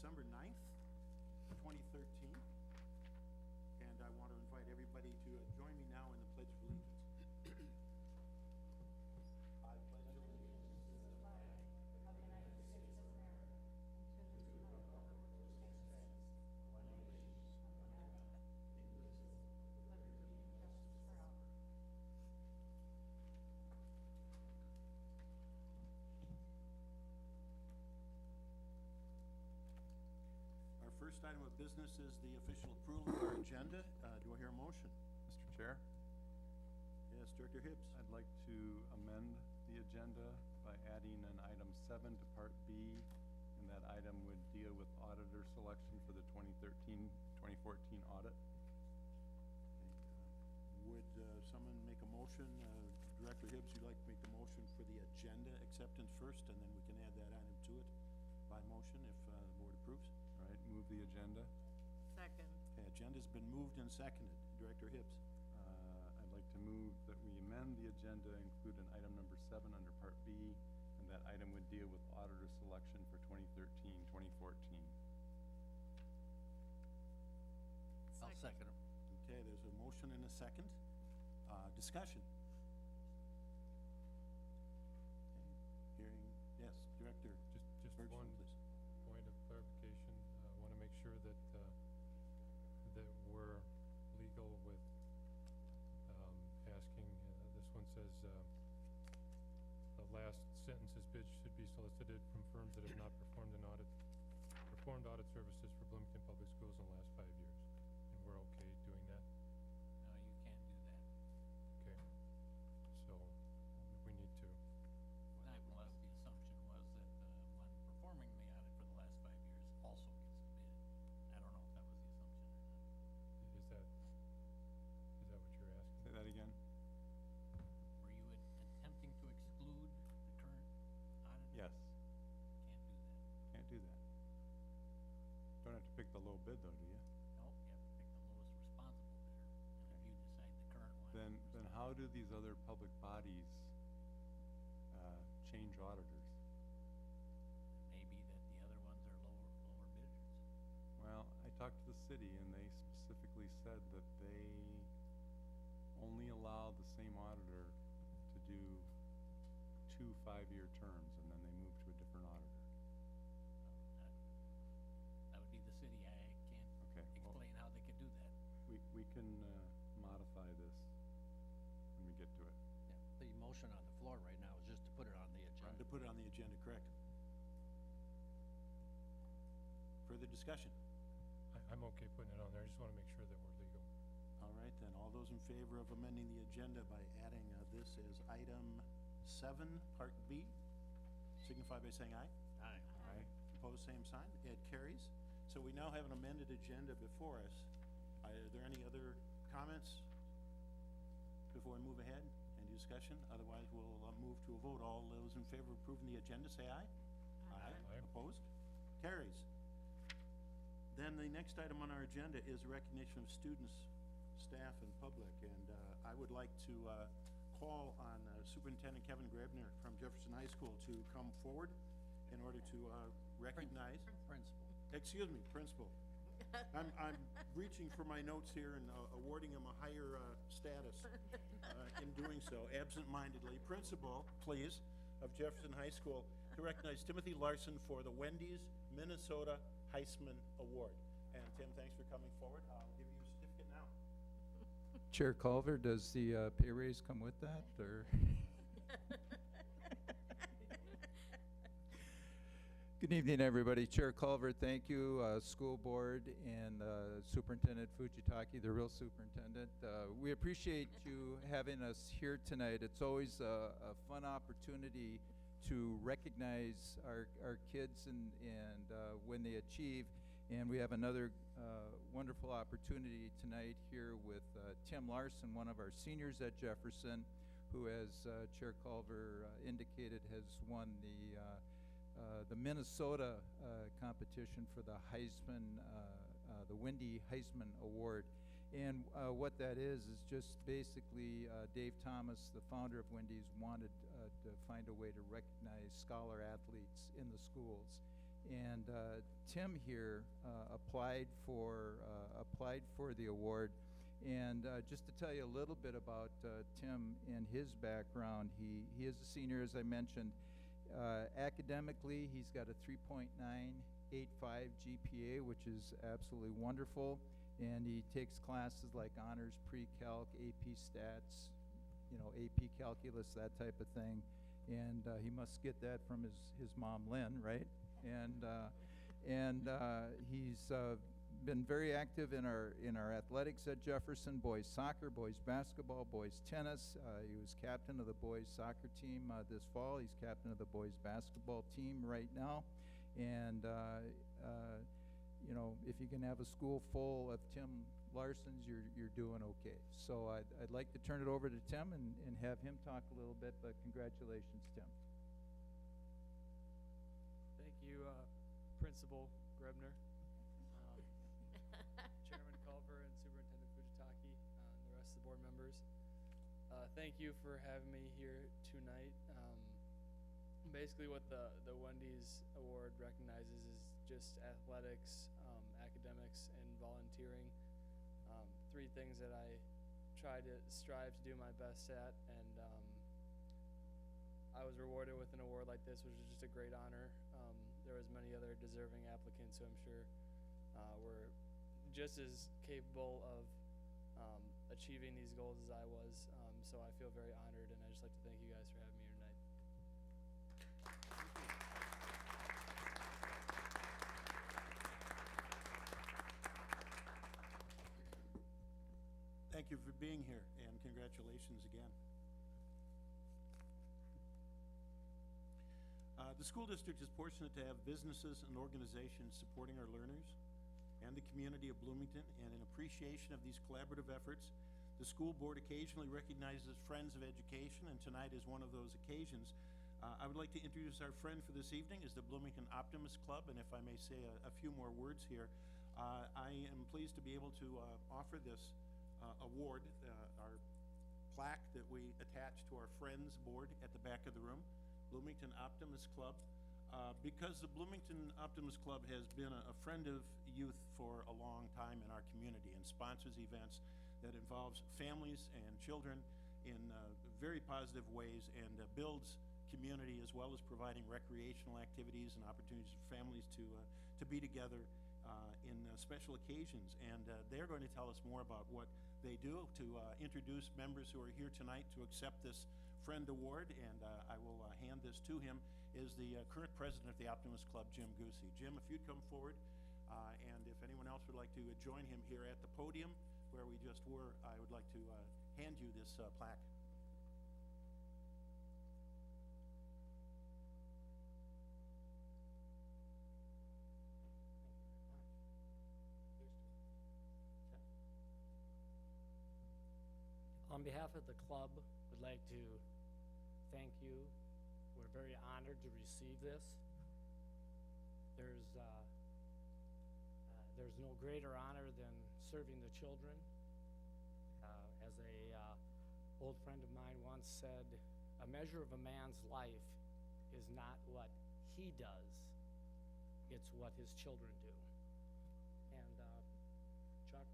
December 9th, 2013. And I want to invite everybody to join me now in the Pledge of Allegiance. I pledge allegiance to the flag of the United States of America and to the republic for which it stands, one nation, under God, indivisible, with liberty and justice for all. Our first item of business is the official approval of our agenda. Do I hear a motion? Mr. Chair, Yes, Director Hibbs. I'd like to amend the agenda by adding an item 7 to Part B, and that item would deal with auditor selection for the 2013-2014 audit. Would someone make a motion? Director Hibbs, you'd like to make the motion for the agenda acceptance first, and then we can add that item to it by motion if the board approves. All right, move the agenda. Second. Okay, agenda's been moved and seconded. Director Hibbs. I'd like to move that we amend the agenda, include an item number 7 under Part B, and that item would deal with auditor selection for 2013-2014. I'll second him. Okay, there's a motion and a second. Discussion. Okay, hearing, yes, Director. Just Bergstrom, one please. point of clarification. I want to make sure that that we're legal with asking. This one says the last sentence is bids should be solicited from firms that have not performed audit services for Bloomington Public Schools in the last 5 years. And we're okay doing that? No, you can't do that. Okay. So we need to. Unless the assumption was that the one performing the audit for the last 5 years also gets a bid. I don't know if that was the assumption or not. Is that what you're asking? Say that again? Were you attempting to exclude the current auditor? Yes. Can't do that. Can't do that. Don't have to pick the low bid though, do you? Nope, you have to pick the lowest responsible bidder. And if you decide the current one. Then how do these other public bodies change auditors? Maybe that the other ones are lower bidders. Well, I talked to the city and they specifically said that they only allow the same auditor to do 2 5-year terms, and then they move to a different auditor. That would be the city. I can't Okay, well, explain how they could do that. we can modify this when we get to it. Yeah, the motion on the floor right now is just to put it on the agenda. To put it on the agenda, correct. Further discussion? I'm okay putting it on there. I just want to make sure that we're legal. All right, then, all those in favor of amending the agenda by adding this as item 7, Part B, signify by saying aye. Aye. Aye. Opposed, same sign. It carries. So we now have an amended agenda before us. Are there any other comments before we move ahead? Any discussion? Otherwise, we'll move to a vote. All those in favor of approving the agenda, say aye. Aye. Aye. Opposed? Carries. Then the next item on our agenda is recognition of students, staff, and public. And I would like to call on Superintendent Kevin Grebner from Jefferson High School to come forward in order to recognize. Principal. Excuse me, principal. I'm reaching for my notes here and awarding him a higher status in doing so, absent-mindedly. Principal, please, of Jefferson High School, to recognize Timothy Larson for the Wendy's Minnesota Heisman Award. And Tim, thanks for coming forward. I'll give you a certificate now. Chair Culver, does the pay raise come with that, or? Good evening, everybody. Chair Culver, thank you, school board, and Superintendent Fujitaki, the real superintendent. We appreciate you having us here tonight. It's always a fun opportunity to recognize our kids and when they achieve. And we have another wonderful opportunity tonight here with Tim Larson, one of our seniors at Jefferson, who, as Chair Culver indicated, has won the Minnesota competition for the Heisman, the Wendy Heisman Award. And what that is just basically Dave Thomas, the founder of Wendy's, wanted to find a way to recognize scholar athletes in the schools. And Tim here applied for the award. And just to tell you a little bit about Tim and his background, he is a senior, as I mentioned. Academically, he's got a 3.985 GPA, which is absolutely wonderful. And he takes classes like honors, pre-calc, AP stats, AP calculus, that type of thing. And he must get that from his mom, Lynn, right? And he's been very active in our athletics at Jefferson, boys soccer, boys basketball, boys tennis. He was captain of the boys soccer team this fall. He's captain of the boys basketball team right now. And if you can have a school full of Tim Larsons, you're doing okay. So I'd like to turn it over to Tim and have him talk a little bit, but congratulations, Tim. Thank you, Principal Grebner, Chairman Culver, and Superintendent Fujitaki, and the rest of the board members. Thank you for having me here tonight. Basically what the Wendy's Award recognizes is just athletics, academics, and volunteering. Three things that I try to strive to do my best at, and I was rewarded with an award like this, which is just a great honor. There was many other deserving applicants who I'm sure were just as capable of achieving these goals as I was. So I feel very honored, and I just like to thank you guys for having me here tonight. Thank you for being here, and congratulations again. The school district is fortunate to have businesses and organizations supporting our learners and the community of Bloomington, and in appreciation of these collaborative efforts, the school board occasionally recognizes friends of education, and tonight is one of those occasions. I would like to introduce our friend for this evening is the Bloomington Optimist Club, and if I may say a few more words here, I am pleased to be able to offer this award, our plaque that we attach to our friends board at the back of the room, Bloomington Optimist Club, because the Bloomington Optimist Club has been a friend of youth for a long time in our community and sponsors events that involves families and children in very positive ways, and builds community, as well as providing recreational activities and opportunities for families to be together in special occasions. And they're going to tell us more about what they do. To introduce members who are here tonight to accept this Friend Award, and I will hand this to him, is the current president of the Optimist Club, Jim Goosey. Jim, if you'd come forward, and if anyone else would like to join him here at the podium where we just were, I would like to hand you this plaque. On behalf of the club, we'd like to thank you. We're very honored to receive this. There's no greater honor than serving the children. As a old friend of mine once said, a measure of a man's life is not what he does, it's what his children do. And Chuck,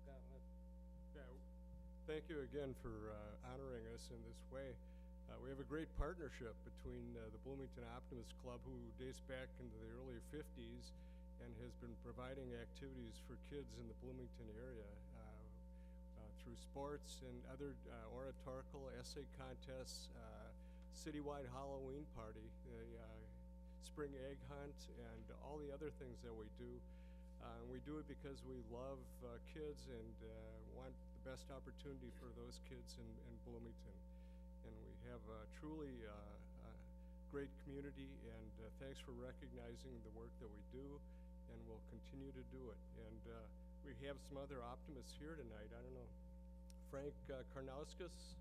thank you again for honoring us in this way. We have a great partnership between the Bloomington Optimist Club, who dates back into the early 50s and has been providing activities for kids in the Bloomington area through sports and other oratorical essay contests, citywide Halloween party, the spring egg hunt, and all the other things that we do. We do it because we love kids and want the best opportunity for those kids in Bloomington. And we have truly great community, and thanks for recognizing the work that we do, and we'll continue to do it. And we have some other optimists here tonight. I don't know, Frank Karnauskas,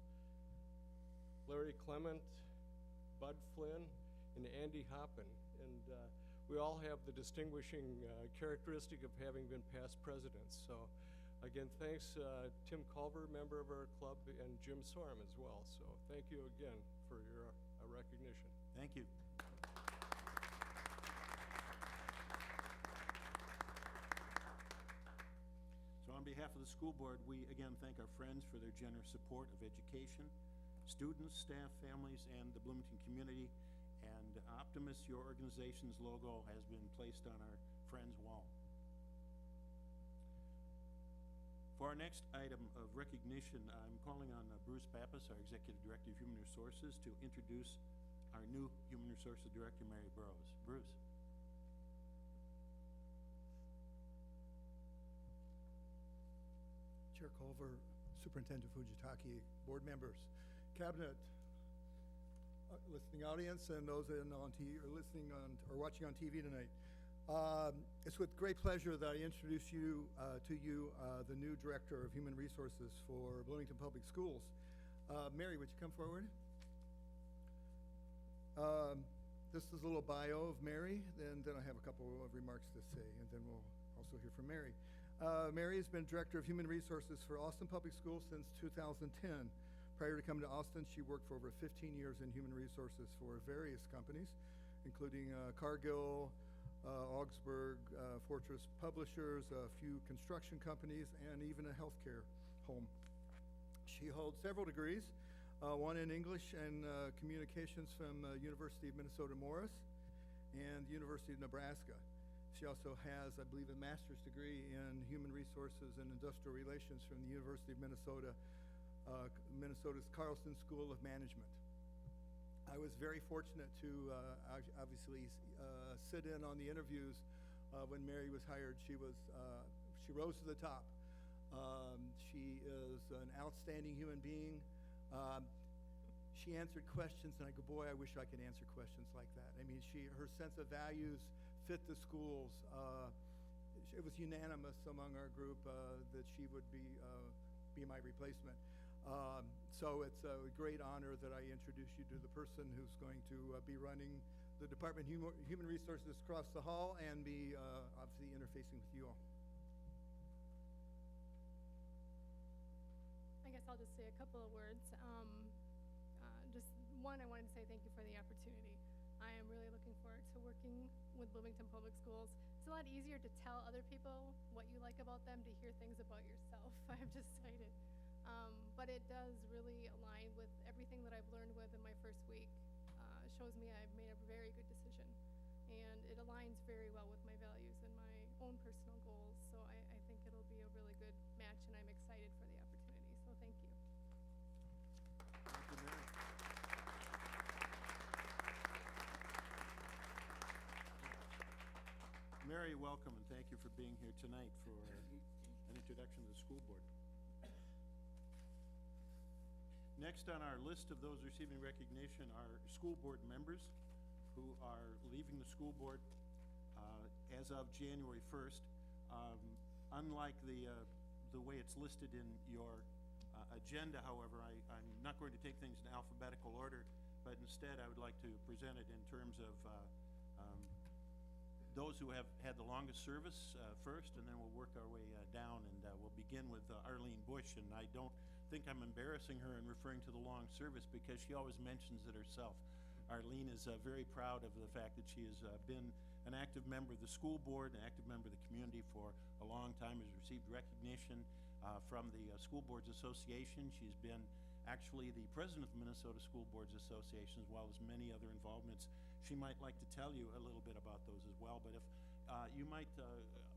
Larry Clement, Bud Flynn, and Andy Hoppin. And we all have the distinguishing characteristic of having been past presidents. So again, thanks Tim Culver, member of our club, and Jim Sorum as well. So thank you again for your recognition. Thank you. behalf of the school board, we again thank our friends for their generous support of education, students, staff, families, and the Bloomington community. And Optimus, your organization's logo, has been placed on our friends' wall. For our next item of recognition, I'm calling on Bruce Pappas, our Executive Director of Human Resources, to introduce our new Human Resources Director, Mary Burrows. Bruce. Chair Culver, Superintendent Fujitaki, board members, cabinet, listening audience, and those in on TV or listening on or watching on TV tonight. It's with great pleasure that I introduce to you the new Director of Human Resources for Bloomington Public Schools. Mary, would you come forward? This is a little bio of Mary, and then I have a couple of remarks to say, and then we'll also hear from Mary. Mary has been Director of Human Resources for Austin Public Schools since 2010. Prior to coming to Austin, she worked for over 15 years in human resources for various companies, including Cargill, Augsburg, Fortress Publishers, a few construction companies, and even a healthcare home. She holds several degrees, one in English and communications from University of Minnesota Morris and University of Nebraska. She also has, I believe, a master's degree in human resources and industrial relations from the University of Minnesota, Minnesota's Carlson School of Management. I was very fortunate to obviously sit in on the interviews when Mary was hired. She rose to the top. She is an outstanding human being. She answered questions, and I go, boy, I wish I could answer questions like that. I mean, her sense of values fit the schools. It was unanimous among our group that she would be my replacement. So it's a great honor that I introduce you to the person who's going to be running the Department of Human Resources across the hall and be obviously interfacing with you all. I guess I'll just say a couple of words. Just one, I wanted to say thank you for the opportunity. I am really looking forward to working with Bloomington Public Schools. It's a lot easier to tell other people what you like about them, to hear things about yourself. I've decided. But it does really align with everything that I've learned with in my first week. It shows me I've made a very good decision. And it aligns very well with my values and my own personal goals. So I think it'll be a really good match, and I'm excited for the opportunity. So thank you. Thank you, Mary. Mary, welcome, and thank you for being here tonight for an introduction to the school board. Next on our list of those receiving recognition are school board members who are leaving the school board as of January 1st. Unlike the way it's listed in your agenda, however, I'm not going to take things in alphabetical order, but instead I would like to present it in terms of those who have had the longest service first, and then we'll work our way down, and we'll begin with Arlene Bush. And I don't think I'm embarrassing her in referring to the long service, because she always mentions it herself. Arlene is very proud of the fact that she has been an active member of the school board, an active member of the community for a long time, has received recognition from the School Boards Association. She's been actually the president of the Minnesota School Boards Association, as well as many other involvements. She might like to tell you a little bit about those as well, but if you might,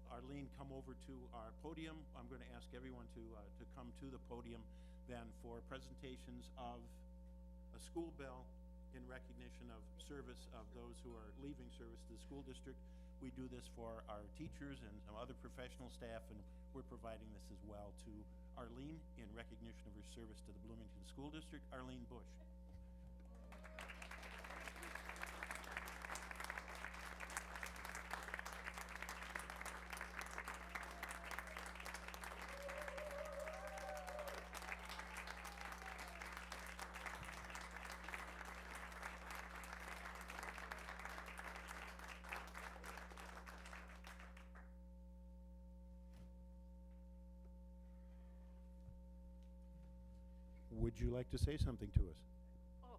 Arlene, come over to our podium. I'm going to ask everyone to come to the podium then for presentations of a school bell in recognition of service of those who are leaving service to the school district. We do this for our teachers and some other professional staff, and we're providing this as well to Arlene in recognition of her service to the Bloomington School District. Arlene Bush. Would you like to say something to us? Oh.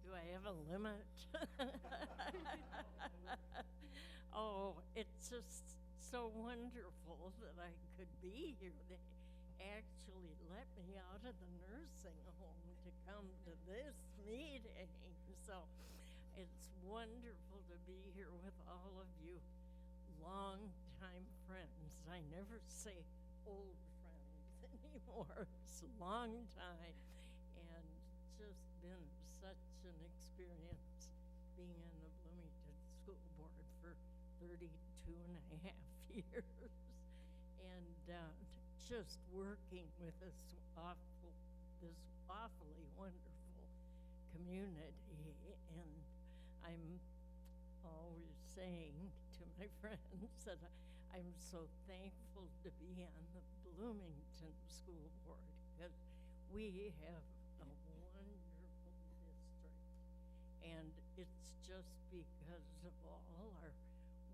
Do I have a limit? Oh, it's just so wonderful that I could be here. They actually let me out of the nursing home to come to this meeting. So it's wonderful to be here with all of you long-time friends. I never say old friends anymore. It's a long time, and just been such an experience being on the Bloomington School Board for 32 and a half years, and just working with this awfully wonderful community. And I'm always saying to my friends that I'm so thankful to be on the Bloomington School Board, because we have a wonderful district, and it's just because of all our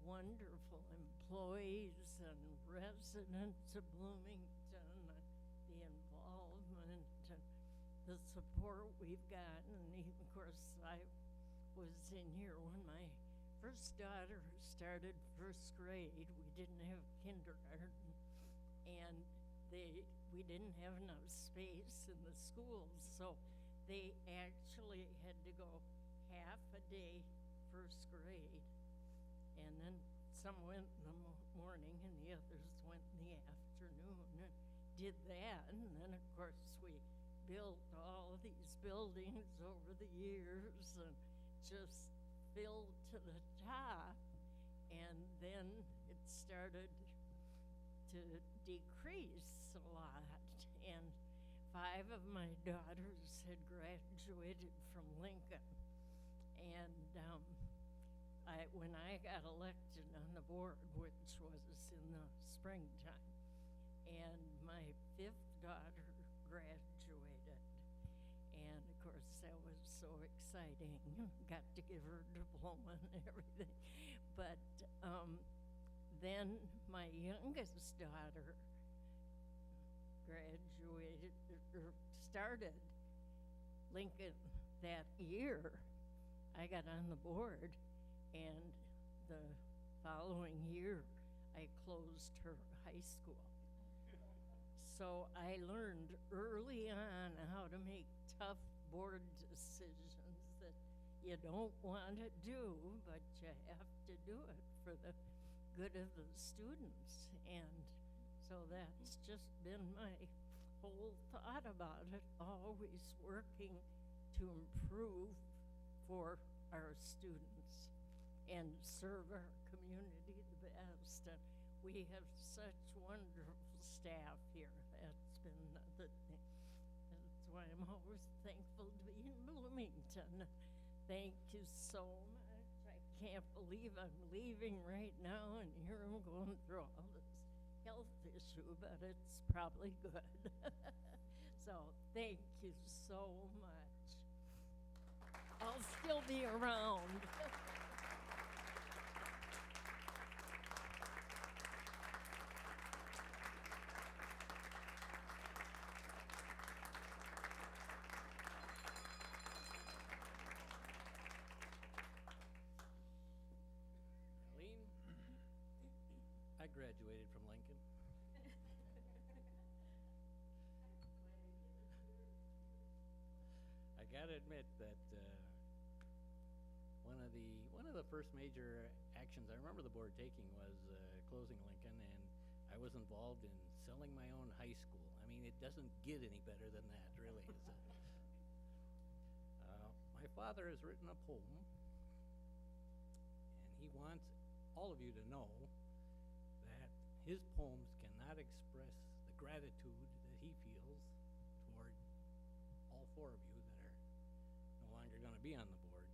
wonderful employees and residents of Bloomington, the involvement and the support we've gotten. And of course, I was in here when my first daughter started first grade. We didn't have kindergarten, and we didn't have enough space in the schools, so they actually had to go half a day first grade, and then some went in the morning and the others went in the afternoon, and did that. And then of course we built all of these buildings over the years and just filled to the top, and then it started to decrease a lot, and 5 of my daughters had graduated from Lincoln. And when I got elected on the board, which was in the springtime, and my 5th daughter graduated, and of course that was so exciting. Got to give her a diploma and everything. But then my youngest daughter graduated or started Lincoln that year. I got on the board, and the following year I closed her high school. So I learned early on how to make tough board decisions that you don't want to do, but you have to do it for the good of the students. And so that's just been my whole thought about it, always working to improve for our students and serve our community the best. And we have such wonderful staff here. That's been the thing. That's why I'm always thankful to be in Bloomington. Thank you so much. I can't believe I'm leaving right now, and here I'm going through all this health issue, but it's probably good. So thank you so much. I'll still be around. Eileen? I graduated from Lincoln. I gotta admit that one of the first major actions I remember the board taking was closing Lincoln, and I was involved in selling my own high school. I mean, it doesn't get any better than that, really. My father has written a poem, and he wants all of you to know that his poems cannot express the gratitude that he feels toward all 4 of you that are no longer going to be on the board.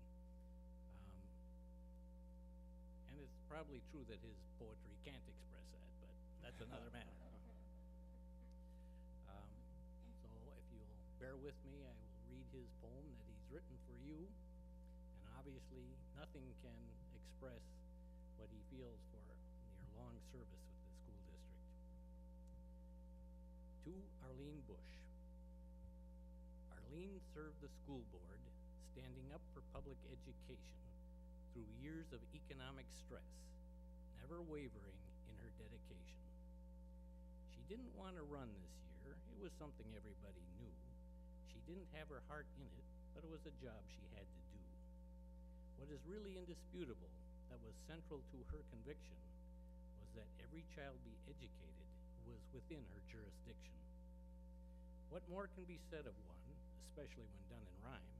And it's probably true that his poetry can't express that, but that's another matter. So if you'll bear with me, I will read his poem that he's written for you. And obviously, nothing can express what he feels for your long service with the school district. To Arlene Bush. Arlene served the school board, standing up for public education through years of economic stress, never wavering in in her dedication. She didn't want to run this year. It was something everybody knew. She didn't have her heart in it, but it was a job she had to do. What is really indisputable, that was central to her conviction, was that every child be educated who was within her jurisdiction. What more can be said of one, especially when done in rhyme,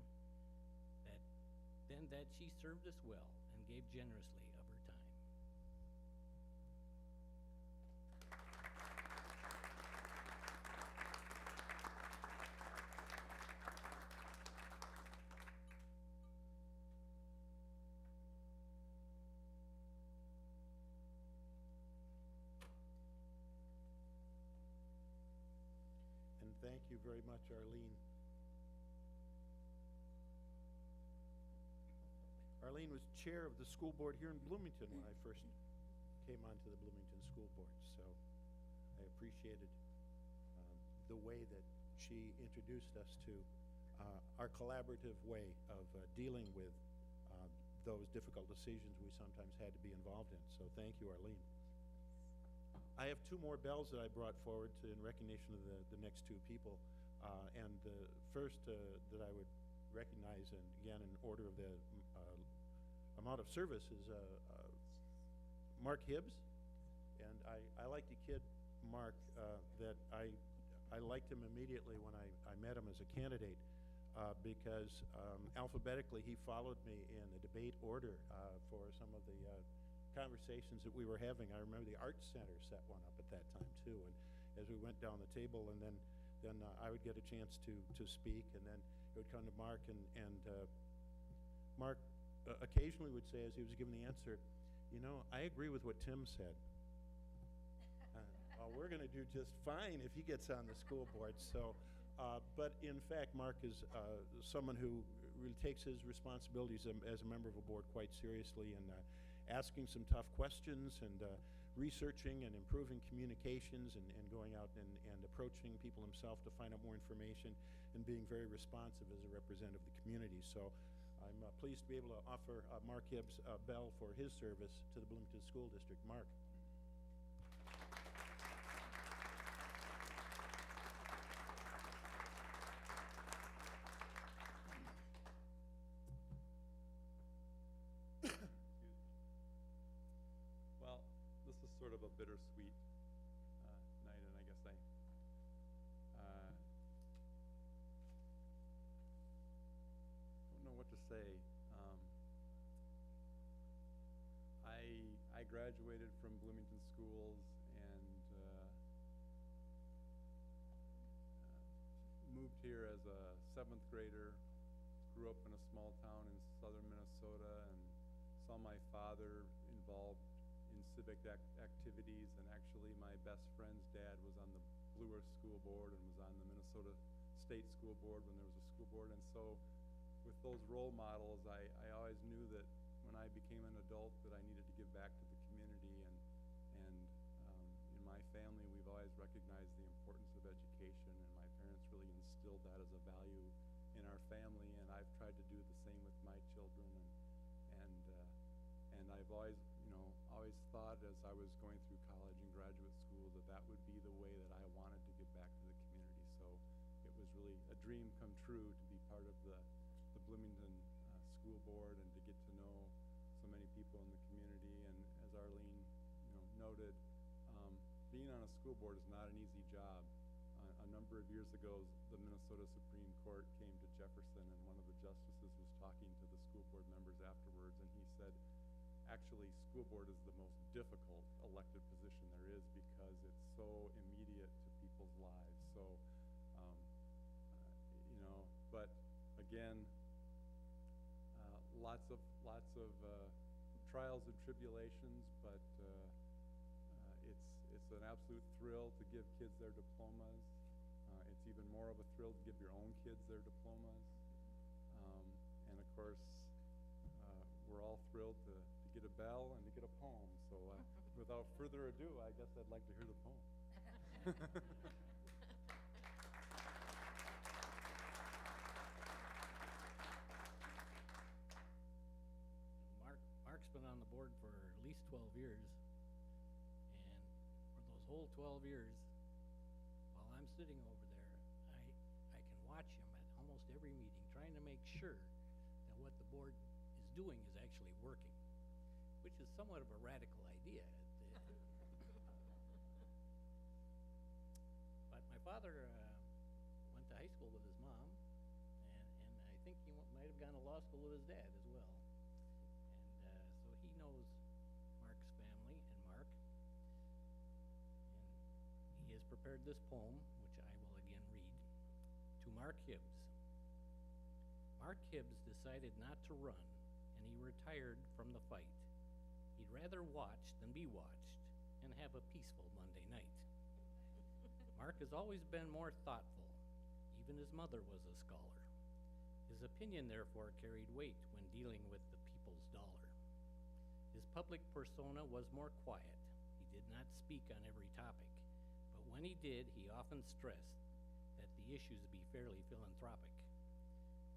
than that she served us well and gave generously of her time. And thank you very much, Arlene. Arlene was chair of the school board here in Bloomington when I first came onto the Bloomington School Board, so I appreciated the way that she introduced us to our collaborative way of dealing with those difficult decisions we sometimes had to be involved in. So thank you, Arlene. I have two more bells that I brought forward in recognition of the next two people. And the first that I would recognize, and again in order of the amount of service, is Mark Hibbs. And I like to kid Mark that I liked him immediately when I met him as a candidate because alphabetically he followed me in the debate order for some of the conversations that we were having. I remember the Arts Center set one up at that time too, and as we went down the table, and then I would get a chance to speak, and then it would come to Mark, and Mark occasionally would say, as he was giving the answer, you know, I agree with what Tim said. We're going to do just fine if he gets on the school board. So, but in fact, Mark is someone who really takes his responsibilities as a member of a board quite seriously, and asking some tough questions, and researching and improving communications, and going out and approaching people himself to find out more information, and being very responsive as a representative of the community. So I'm pleased to be able to offer Mark Hibbs a bell for his service to the Bloomington School District. Mark. Well, this is sort of a bittersweet night, and I guess I don't know what to say. I graduated from Bloomington schools and moved here as a 7th grader. Grew up in a small town in southern Minnesota, and saw my father involved in civic activities, and actually my best friend's dad was on the Blue Earth School Board and was on the Minnesota State School Board when there was a school board. And so with those role models, I always knew that when I became an adult that I needed to give back to the community, and in my family we've always recognized the importance of education, and my parents really instilled that as a value in our family, and I've tried to do the same with my children, and I've always thought as I was going through college and graduate school that would be the way that I wanted to give back to the community. So it was really a dream come true to be part of the Bloomington School Board, and to get to know so many people in the community. And as Arlene noted, being on a school board is not an easy job. A number of years ago, the Minnesota Supreme Court came to Jefferson, and one of the justices was talking to the school board members afterwards, and he said, actually, school board is the most difficult elected position there is because it's so immediate to people's lives. So, but again, lots of trials and tribulations, but it's an absolute thrill to give kids their diplomas. It's even more of a thrill to give your own kids their diplomas. And of course, we're all thrilled to get a bell and to get a poem. So without further ado, I guess I'd like to hear the poem. Mark's been on the board for at least 12 years, whole 12 years, while I'm sitting over there, I can watch him at almost every meeting, trying to make sure that what the board is doing is actually working, which is somewhat of a radical idea. But my father went to high school with his mom, and I think he might have gone to law school with his dad as well. And so he knows Mark's family and Mark. And he has prepared this poem, which I will again read, to Mark Hibbs. Mark Hibbs decided not to run, and he retired from the fight. He'd rather watch than be watched and have a peaceful Monday night. Mark has always been more thoughtful. Even his mother was a scholar. His opinion, therefore, carried weight when dealing with the people's dollar. His public persona was more quiet. He did not speak on every topic, but when he did, he often stressed that the issues be fairly philanthropic.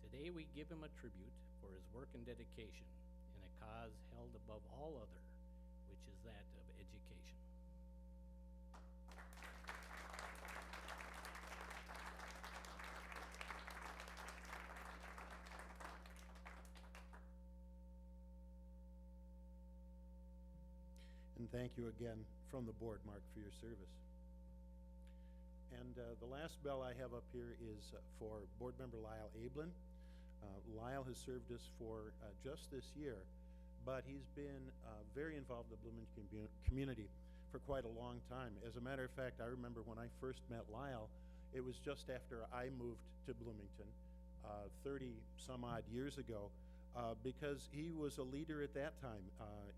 Today we give him a tribute for his work and dedication in a cause held above all other, which is that of education. And thank you again from the board, Mark, for your service. And the last bell I have up here is for Board Member Lyle Ablin. Lyle has served us for just this year, but he's been very involved in the Bloomington community for quite a long time. As a matter of fact, I remember when I first met Lyle, it was just after I moved to Bloomington 30 some odd years ago, because he was a leader at that time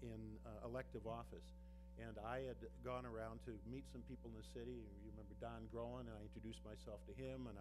in elective office. And I had gone around to meet some people in the city. You remember Don Groen, and I introduced myself to him. And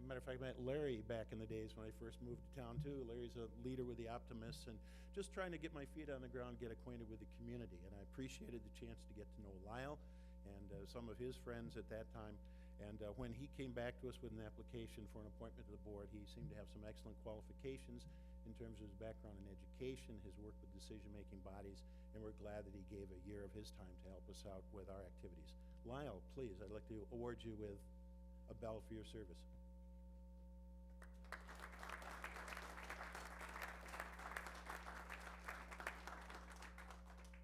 matter of fact, I met Larry back in the days when I first moved to town too. Larry's a leader with the Optimists, and just trying to get my feet on the ground, get acquainted with the community. And I appreciated the chance to get to know Lyle and some of his friends at that time. And when he came back to us with an application for an appointment to the board, he seemed to have some excellent qualifications in terms of his background in education, his work with decision-making bodies, and we're glad that he gave a year of his time to help us out with our activities. Lyle, please, I'd like to award you with a bell for your service.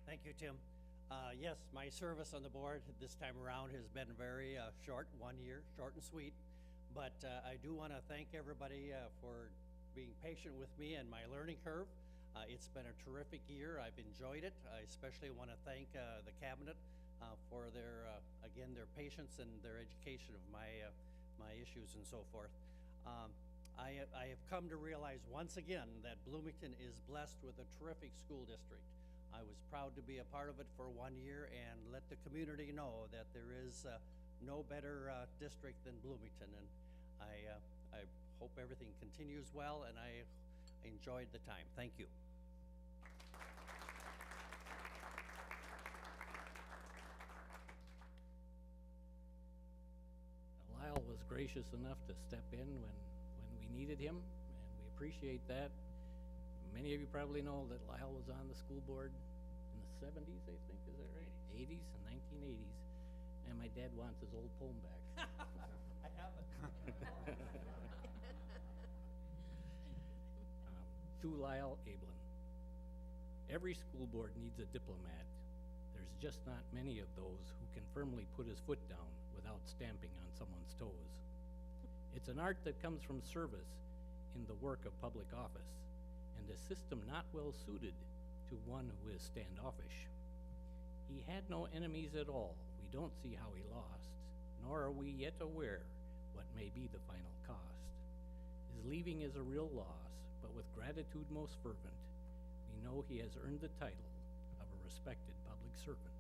Thank you, Tim. Yes, my service on the board this time around has been very short, 1 year, short and sweet. But I do want to thank everybody for being patient with me and my learning curve. It's been a terrific year. I've enjoyed it. I especially want to thank the cabinet for their, again, their patience and their education of my issues and so forth. I have come to realize once again that Bloomington is blessed with a terrific school district. I was proud to be a part of it for 1 year and let the community know that there is no better district than Bloomington. And I hope everything continues well, and I enjoyed the time. Thank you. Lyle was gracious enough to step in when we needed him, and we appreciate that. Many of you probably know that Lyle was on the school board in the 70s, I think, is that right? 80s and 1980s, and my dad wants his old poem back. I have it. To Lyle Ablin. Every school board needs a diplomat. There's just not many of those who can firmly put his foot down without stamping on someone's toes. It's an art that comes from service in the work of public office, and a system not well suited to one who is standoffish. He had no enemies at all. We don't see how he lost, nor are we yet aware what may be the final cost. His leaving is a real loss, but with gratitude most fervent, we know he has earned the title of a respected public servant.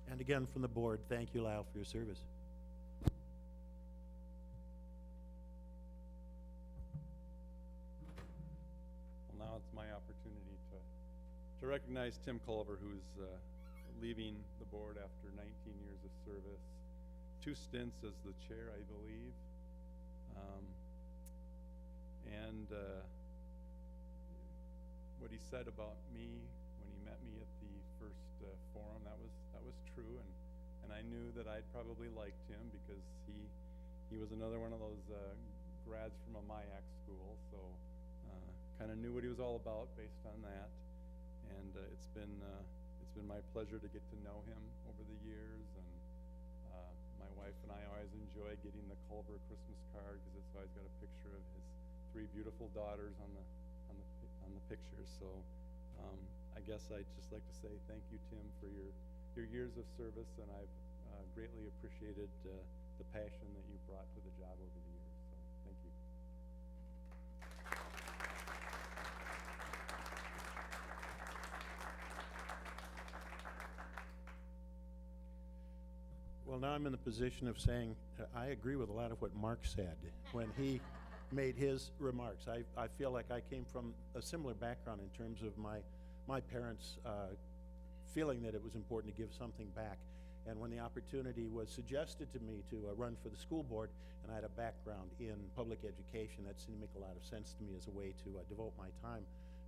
And again, from the board, thank you, Lyle, for your service. Well, now it's my opportunity to recognize Tim Culver, who's leaving the board after 19 years of service, 2 stints as the chair, I believe. And what he said about me when he met me at the first forum, that was true, and I knew that I'd probably liked him because he was another one of those grads from a MIAC school, so kind of knew what he was all about based on that. And it's been my pleasure to get to know him over the years, and my wife and I always enjoy getting the Culver Christmas card because it's always got a picture of his 3 beautiful daughters on the picture. So I guess I'd just like to say thank you, Tim, for your years of service, and I've greatly appreciated the passion that you brought to the job over the years. So thank you. Well, now I'm in the position of saying I agree with a lot of what Mark said when he made his remarks. I feel like I came from a similar background in terms of my parents feeling that it was important to give something back. And when the opportunity was suggested to me to run for the school board, and I had a background in public education, that seemed to make a lot of sense to me as a way to devote my time.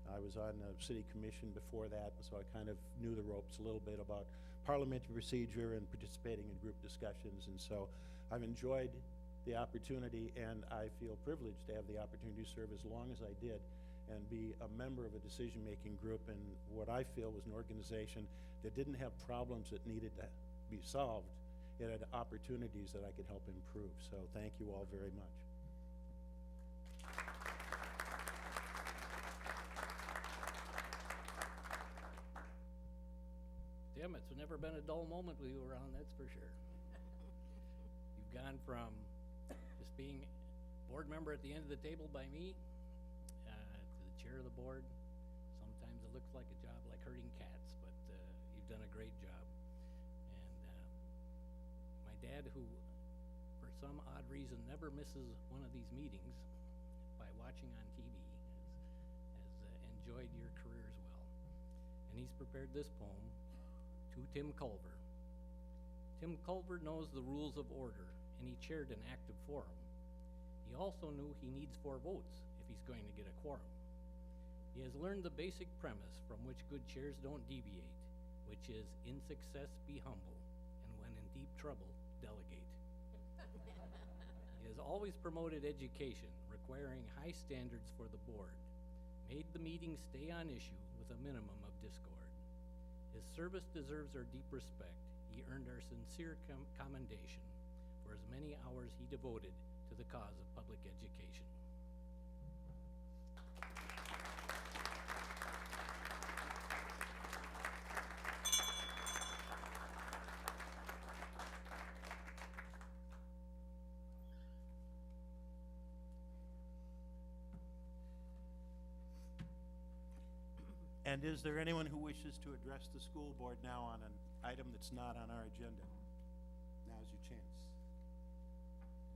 I was on the city commission before that, so I kind of knew the ropes a little bit about parliamentary procedure and participating in group discussions. And so I've enjoyed the opportunity, and I feel privileged to have the opportunity to serve as long as I did and be a member of a decision-making group in what I feel was an organization that didn't have problems that needed to be solved. It had opportunities that I could help improve. So thank you all very much. Tim, it's never been a dull moment with you around, that's for sure. You've gone from just being board member at the end of the table by me to the chair of the board. Sometimes it looks like a job like herding cats, but you've done a great job. And my dad, who for some odd reason never misses one of these meetings by watching on TV, has enjoyed your career as well. And he's prepared this poem to Tim Culver. Tim Culver knows the rules of order, and he chaired an active forum. He also knew he needs 4 votes if he's going to get a quorum. He has learned the basic premise from which good chairs don't deviate, which is, in success be humble, and when in deep trouble, delegate. He has always promoted education, requiring high standards for the board, made the meetings stay on issue with a minimum of discord. His service deserves our deep respect. He earned our sincere commendation for as many hours he devoted to the cause of public education. And is there anyone who wishes to address the school board now on an item that's not on our agenda? Now's your chance.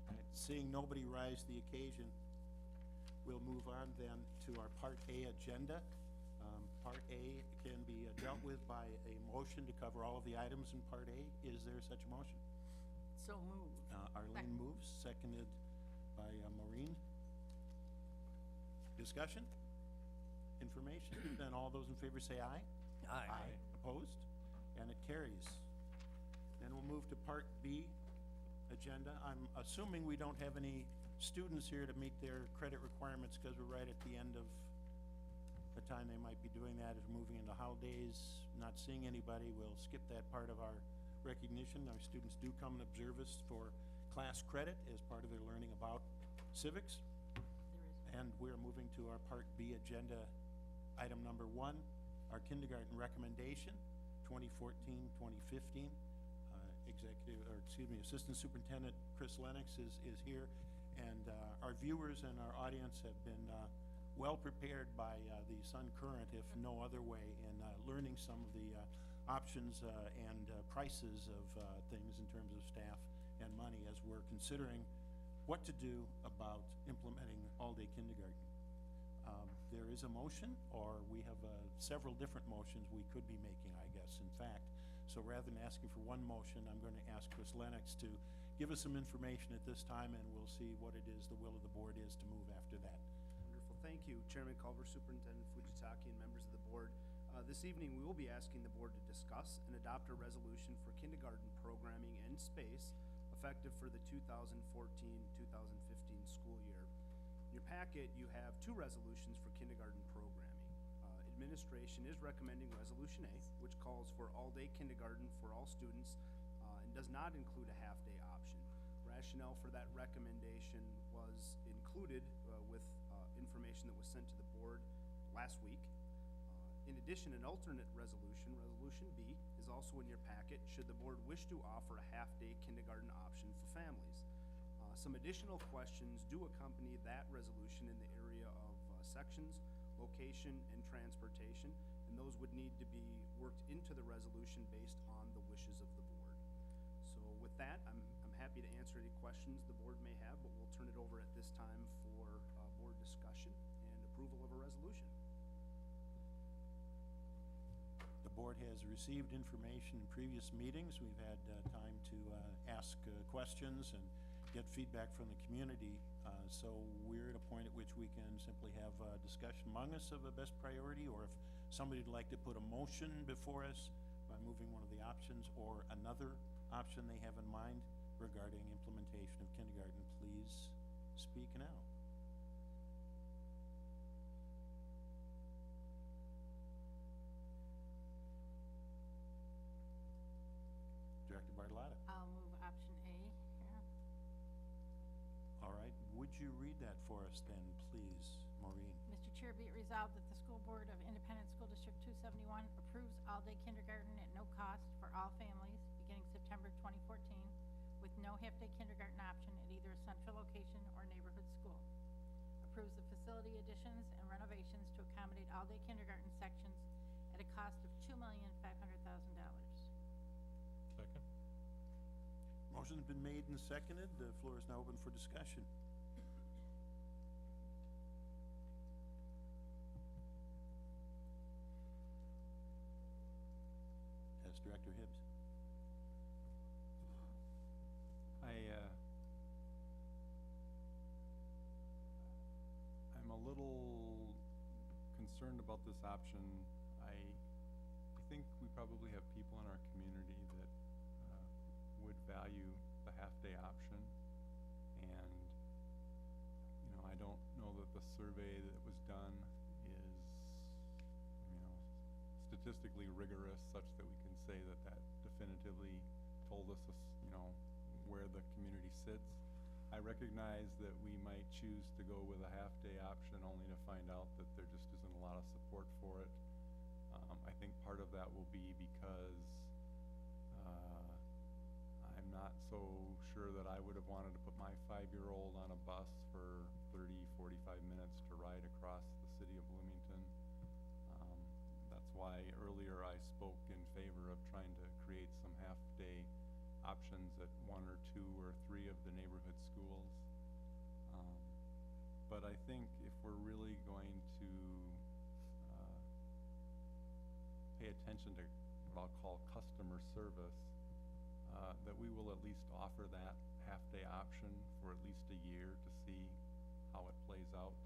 All right, seeing nobody rise to the occasion, we'll move on then to our Part A agenda. Part A can be dealt with by a motion to cover all of the items in Part A. Is there such a motion? So moved. Arlene moves, seconded by Maureen. Discussion? Information? Then all those in favor say aye. Aye. Opposed? And it carries. Then we'll move to Part B agenda. I'm assuming we don't have any students here to meet their credit requirements because we're right at the end of the time they might be doing that as we're moving into holidays. Not seeing anybody, we'll skip that part of our recognition. Our students do come and observe us for class credit as part of their learning about civics. And we're moving to our Part B agenda. Item number 1, our kindergarten recommendation, 2014-2015. Assistant Superintendent Chris Lennox is here, and our viewers and our audience have been well prepared by the Sun Current, if no other way, in learning some of the options and prices of things in terms of staff and money as we're considering what to do about implementing all-day kindergarten. There is a motion, or we have several different motions we could be making, I guess, in fact. So rather than asking for one motion, I'm going to ask Chris Lennox to give us some information at this time, and we'll see what it is the will of the board is to move after that. Wonderful, thank you. Chairman Culver, Superintendent Fujitaki, and members of the board. This evening, we will be asking the board to discuss and adopt a resolution for kindergarten programming and space effective for the 2014-2015 school year. In your packet, you have two resolutions for kindergarten programming. Administration is recommending Resolution A, which calls for all-day kindergarten for all students and does not include a half-day option. Rationale for that recommendation was included with information that was sent to the board last week. In addition, an alternate resolution, Resolution B, is also in your packet should the board wish to offer a half-day kindergarten option for families. Some additional questions do accompany that resolution in the area of sections, location, and transportation, and those would need to be worked into the resolution based on the wishes of the board. So with that, I'm happy to answer any questions the board may have, but we'll turn it over at this time for board discussion and approval of a resolution. The board has received information in previous meetings. We've had time to ask questions and get feedback from the community. So we're at a point at which we can simply have a discussion among us of a best priority, or if somebody would like to put a motion before us by moving one of the options or another option they have in mind regarding implementation of kindergarten, please speak now. Director Bartolotta. I'll move option A here. All right, would you read that for us then, please, Maureen? Mr. Chair, be it resolved that the School Board of Independent School District 271 approves all-day kindergarten at no cost for all families beginning September 2014 with no half-day kindergarten option at either a central location or neighborhood school. Approves the facility additions and renovations to accommodate all-day kindergarten sections at a cost of $2,500,000. Second. Motion's been made and seconded. The floor is now open for discussion. Yes, Director Hibbs. I'm a little concerned about this option. I think we probably have people in our community that would value the half-day option, and I don't know that the survey that was done is statistically rigorous such that we can say that that definitively told us where the community sits. I recognize that we might choose to go with a half-day option only to find out that there just isn't a lot of support for it. I think part of that will be because I'm not so sure that I would have wanted to put my 5-year-old on a bus for 30, 45 minutes to ride across the city of Bloomington. That's why earlier I spoke in favor of trying to create some half-day options at 1 or 2 or 3 of the neighborhood schools. But I think if we're really going to pay attention to what I'll call customer service, that we will at least offer that half-day option for at least a year to see how it plays out.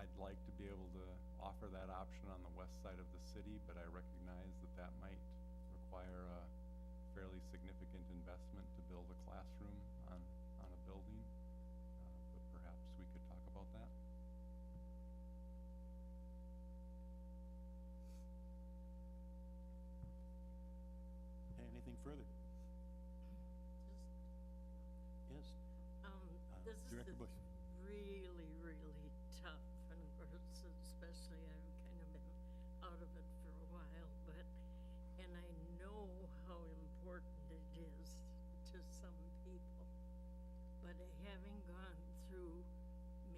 I'd like to be able to offer that option on the west side of the city, but I recognize that that might require a fairly significant investment to build a classroom on a building, but perhaps we could talk about that. Anything further? Yes. This Director is Bush. really, really tough, and especially I've kind of been out of it for a while, and I know how important it is to some people, but having gone through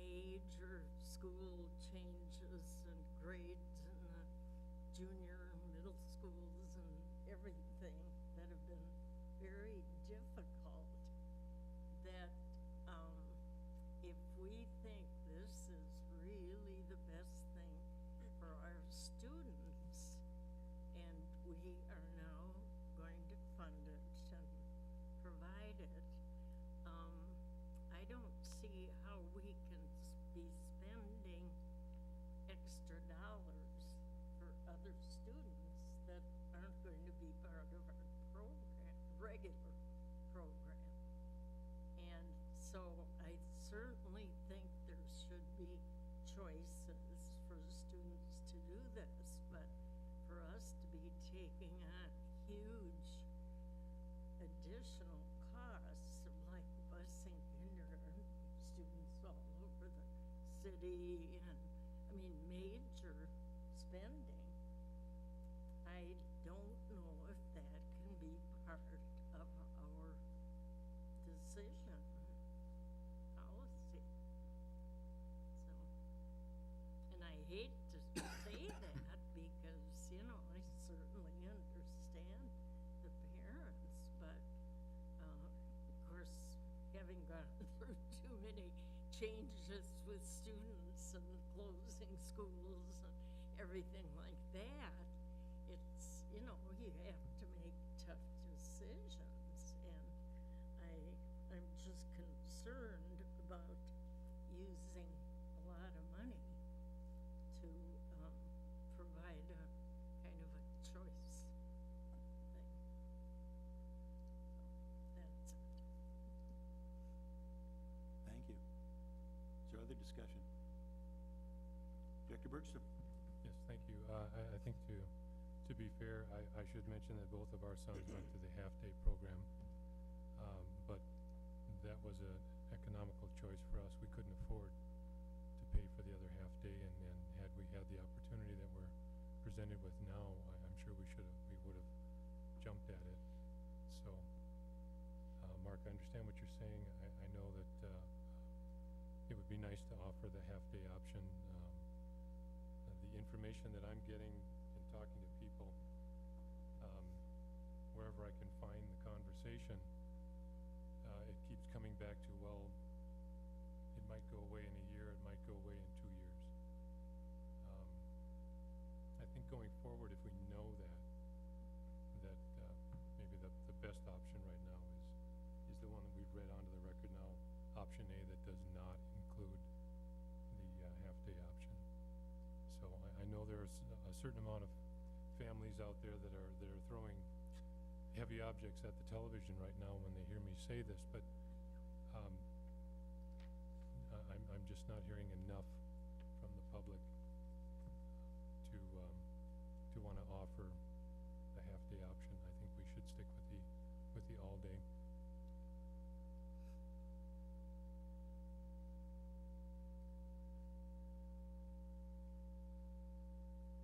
major school changes and grades in the junior and middle schools and everything that have been very difficult, that if we think this is really the best thing for our students, and we are now going to fund it and divided, I don't see how we can be spending extra dollars for other students that aren't going to be part of our program, regular program. And so I certainly think there should be choices for students to do this, but for us to be taking on huge additional costs of like busing kindergarten students all over the city and, I mean, major spending, I don't know if that can be part of our decision policy. So, and I hate to say that because, you know, I certainly understand the parents, but, of course, having gone through too many changes with students and closing schools and everything like that, it's, you know, you have to make tough decisions, and I'm just concerned about using a lot of money to provide a kind of a choice thing. So that's it. Thank you. Is there other discussion? Director Bergstrom? Yes, thank you. I think to be fair, I should mention that both of our sons went to the half-day program, but that was an economical choice for us. We couldn't afford to pay for the other half-day, and had we had the opportunity that we're presented with now, I'm sure we would have jumped at it. So, Mark, I understand what you're saying. I know that it would be nice to offer the half-day option. The information that I'm getting in talking to people, wherever I can find the conversation, it keeps coming back to, well, it might go away in a year, it might go away in 2 years. I think going forward, if we know that maybe the best option right now is the one that we've read onto the record now, option A, that does not include the half-day option. So I know there's a certain amount of families out there that are throwing heavy objects at the television right now when they hear me say this, but I'm just not hearing enough from the public to want to offer the half-day option. I think we should stick with the all-day.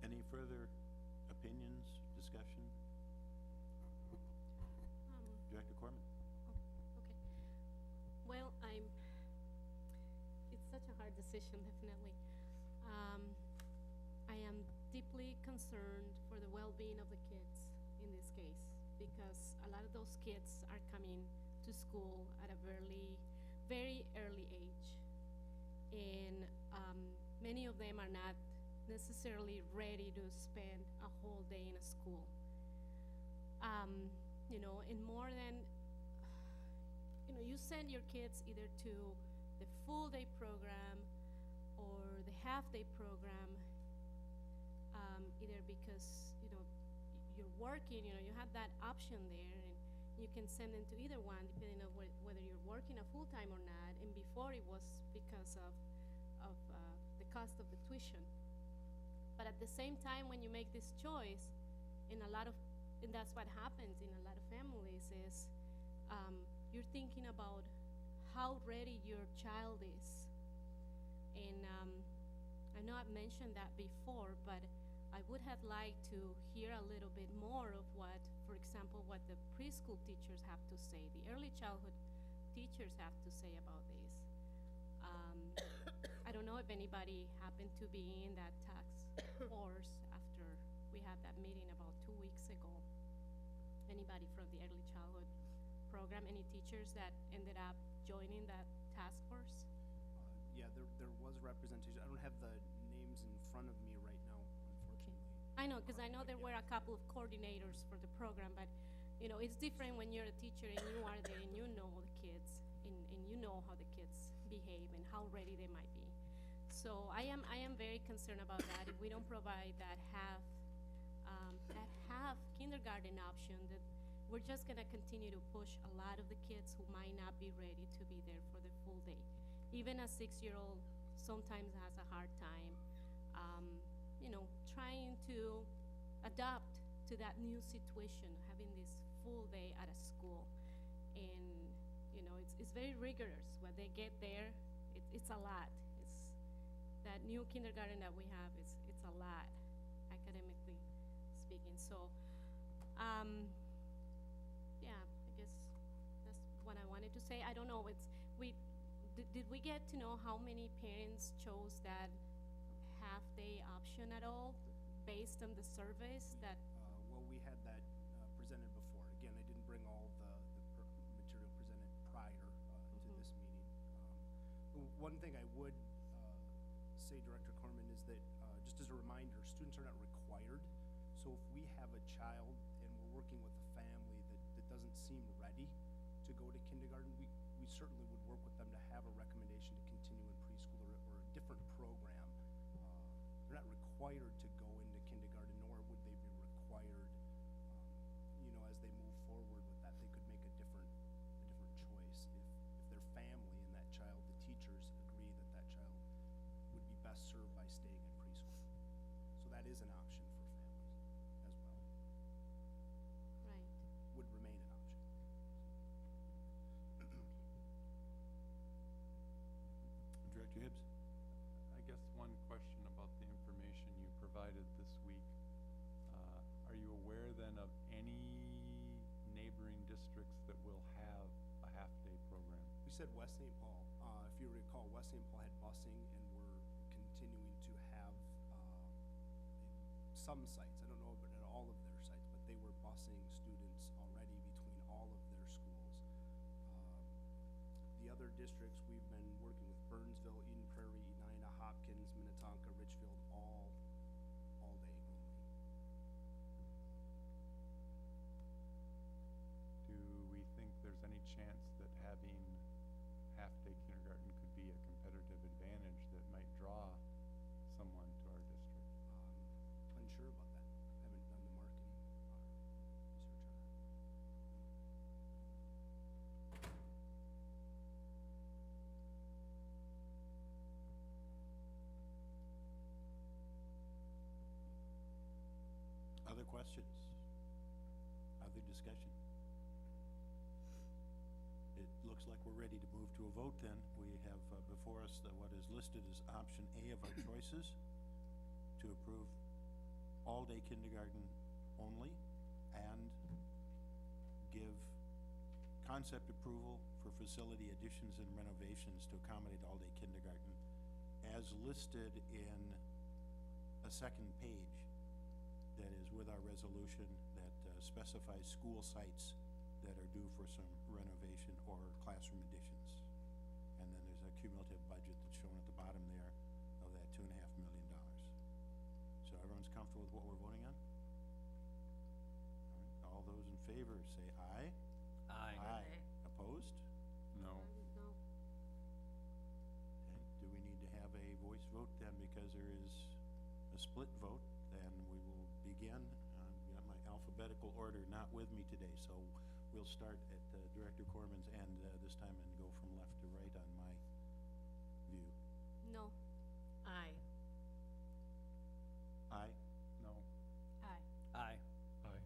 Any further opinions, discussion? Director Corman? Okay. Well, it's such a hard decision, definitely. I am deeply concerned for the well-being of the kids in this case, because a lot of those kids are coming to school at a very early age, and many of them are not necessarily ready to spend a whole day in a school. You know, and more than, you know, you send your kids either to the full day program or the half day program, either because, you know, you're working, you know, you have that option there, and you can send them to either one depending on whether you're working a full time or not, and before it was because of the cost of the tuition. But at the same time, when you make this choice, and that's what happens in a lot of families, is you're thinking about how ready your child is. And I know I've mentioned that before, but I would have liked to hear a little bit more of what, for example, what the preschool teachers have to say, the early childhood teachers have to say about this. I don't know if anybody happened to be in that task force after we had that meeting about 2 weeks ago. Anybody from the early childhood program, any teachers that ended up joining that task force? Yeah, there was representation. I don't have the names in front of me right now, unfortunately. I know, because I know there were a couple of coordinators for the program, but you know, it's different when you're a teacher and you are there and you know the kids and you know how the kids behave and how ready they might be. So I am very concerned about that. If we don't provide that half kindergarten option, that we're just gonna continue to push a lot of the kids who might not be ready to be there for the full day. Even a 6-year-old sometimes has a hard time, you know, trying to adapt to that new situation, having this full day at a school. And, you know, it's very rigorous. When they get there, it's a lot. It's that new kindergarten that we have, it's a lot, academically speaking. So, yeah, I guess that's what I wanted to say. I don't know, did we get to know how many parents chose that half-day option at all, based on the surveys that? Well, we had that presented before. Again, I didn't bring all the material presented prior to this meeting. One thing I would say, Director Corman, is that just as a reminder, students are not required. So if we have a child and we're working with a family that doesn't seem ready to go to kindergarten, we certainly would work with them to have a recommendation to continue in preschool or a different program. They're not required to go into kindergarten, nor would they be required, you know, as they move forward with that. They could make a different choice if their family and that child, the teachers agree that that child would be best served by staying in preschool. So that is an option for families as well. Right. Would remain an option. Director Hibbs? I guess one question about the information you provided this week. Are you aware then of any neighboring districts that will have a half-day program? We said West St. Paul. If you recall, West St. Paul had busing, and we're continuing to have some sites. I don't know about at all of their sites, but they were busing students already between all of their schools. The other districts, we've been working with Burnsville, Eden Prairie, Edina, Hopkins, Minnetonka, Richfield, all day only. Do we think there's any chance that having half-day kindergarten could be a competitive advantage that might draw someone to our district? Unsure about that. Haven't done the marketing research on that. Other questions? Other discussion? It looks like we're ready to move to a vote then. We have before us what is listed as option A of our choices, to approve all-day kindergarten only and give concept approval for facility additions and renovations to accommodate all-day kindergarten as listed in a second page that is with our resolution that specifies school sites that are due for some renovation or classroom additions. And then there's a cumulative budget that's shown at the bottom there of that $2.5 million. So everyone's comfortable with what we're voting on? All right, all those in favor say aye. Aye. Aye. Opposed? No. No. Okay, do we need to have a voice vote then, because there is a split vote? Then we will begin. Got my alphabetical order not with me today, so we'll start at Director Corman's end this time and go from left to right on my view. No. Aye. Aye. No. Aye. Aye. Aye.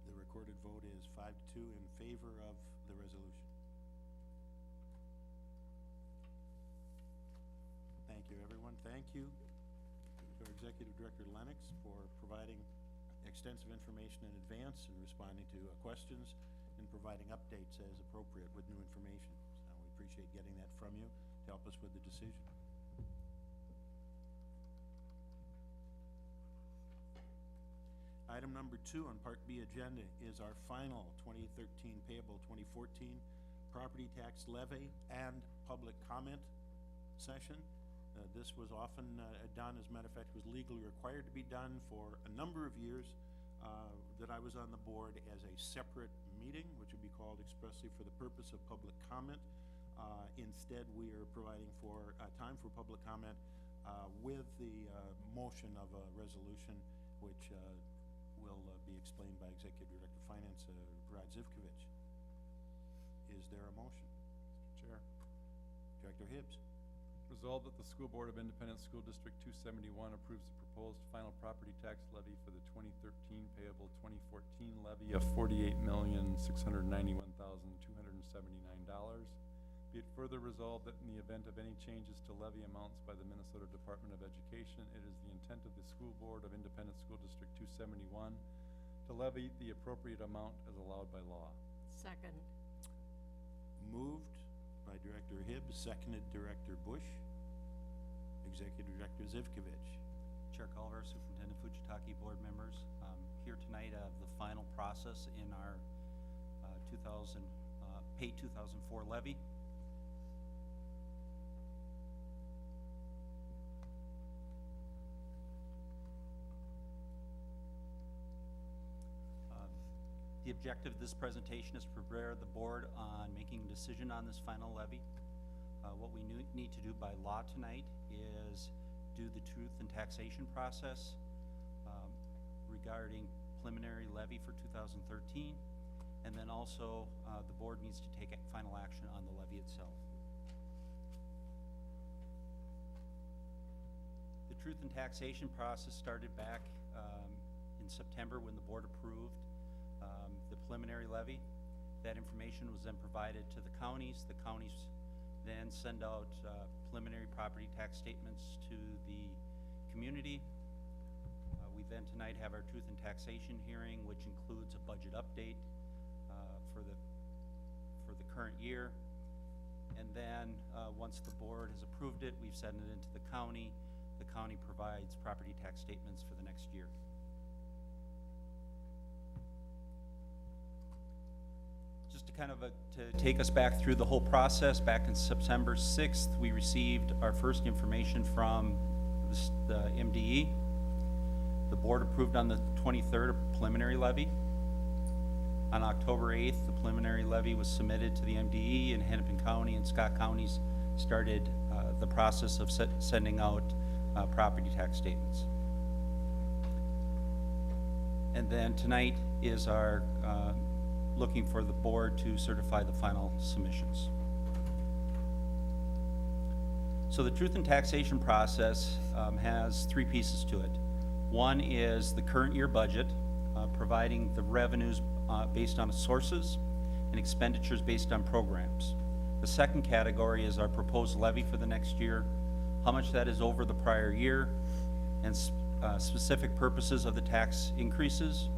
The recorded vote is 5-2 in favor of the resolution. Thank you, everyone. Thank you to our Executive Director Lennox for providing extensive information in advance and responding to questions and providing updates as appropriate with new information. So we appreciate getting that from you to help us with the decision. Item number 2 on Part B agenda is our final 2013 payable 2014 property tax levy and public comment session. This was often done, as a matter of fact, was legally required to be done for a number of years that I was on the board as a separate meeting, which would be called expressly for the purpose of public comment. Instead, we are providing for time for public comment with the motion of a resolution, which will be explained by Executive Director of Finance, Rod Zivkovich. Is there a motion? Mr. Chair. Director Hibbs. Resolved that the School Board of Independent School District 271 approves the proposed final property tax levy for the 2013 payable 2014 levy of $48,691,279. Be it further resolved that in the event of any changes to levy amounts by the Minnesota Department of Education, it is the intent of the School Board of Independent School District 271 to levy the appropriate amount as allowed by law. Second. Moved by Director Hibbs, seconded Director Bush. Executive Director Zivkovich. Chair Culver, Superintendent Fujitaki, board members, here tonight of the final process in our Pay 2004 levy. The objective of this presentation is to prepare the board on making a decision on this final levy. What we need to do by law tonight is do the truth and taxation process regarding preliminary levy for 2013, and then also the board needs to take final action on the levy itself. The truth and taxation process started back in September when the board approved the preliminary levy. That information was then provided to the counties. The counties then send out preliminary property tax statements to the community. We then tonight have our truth and taxation hearing, which includes a budget update for the current year. And then once the board has approved it, we've sent it into the county. The county provides property tax statements for the next year. To take us back through the whole process, back in September 6th, we received our first information from the MDE. The board approved on the 23rd a preliminary levy. On October 8th, the preliminary levy was submitted to the MDE, and Hennepin County and Scott counties started the process of sending out property tax statements. And then tonight is our looking for the board to certify the final submissions. So the truth and taxation process has three pieces to it. One is the current year budget, providing the revenues based on sources and expenditures based on programs. The second category is our proposed levy for the next year, how much that is over the prior year, and specific purposes of the tax increases.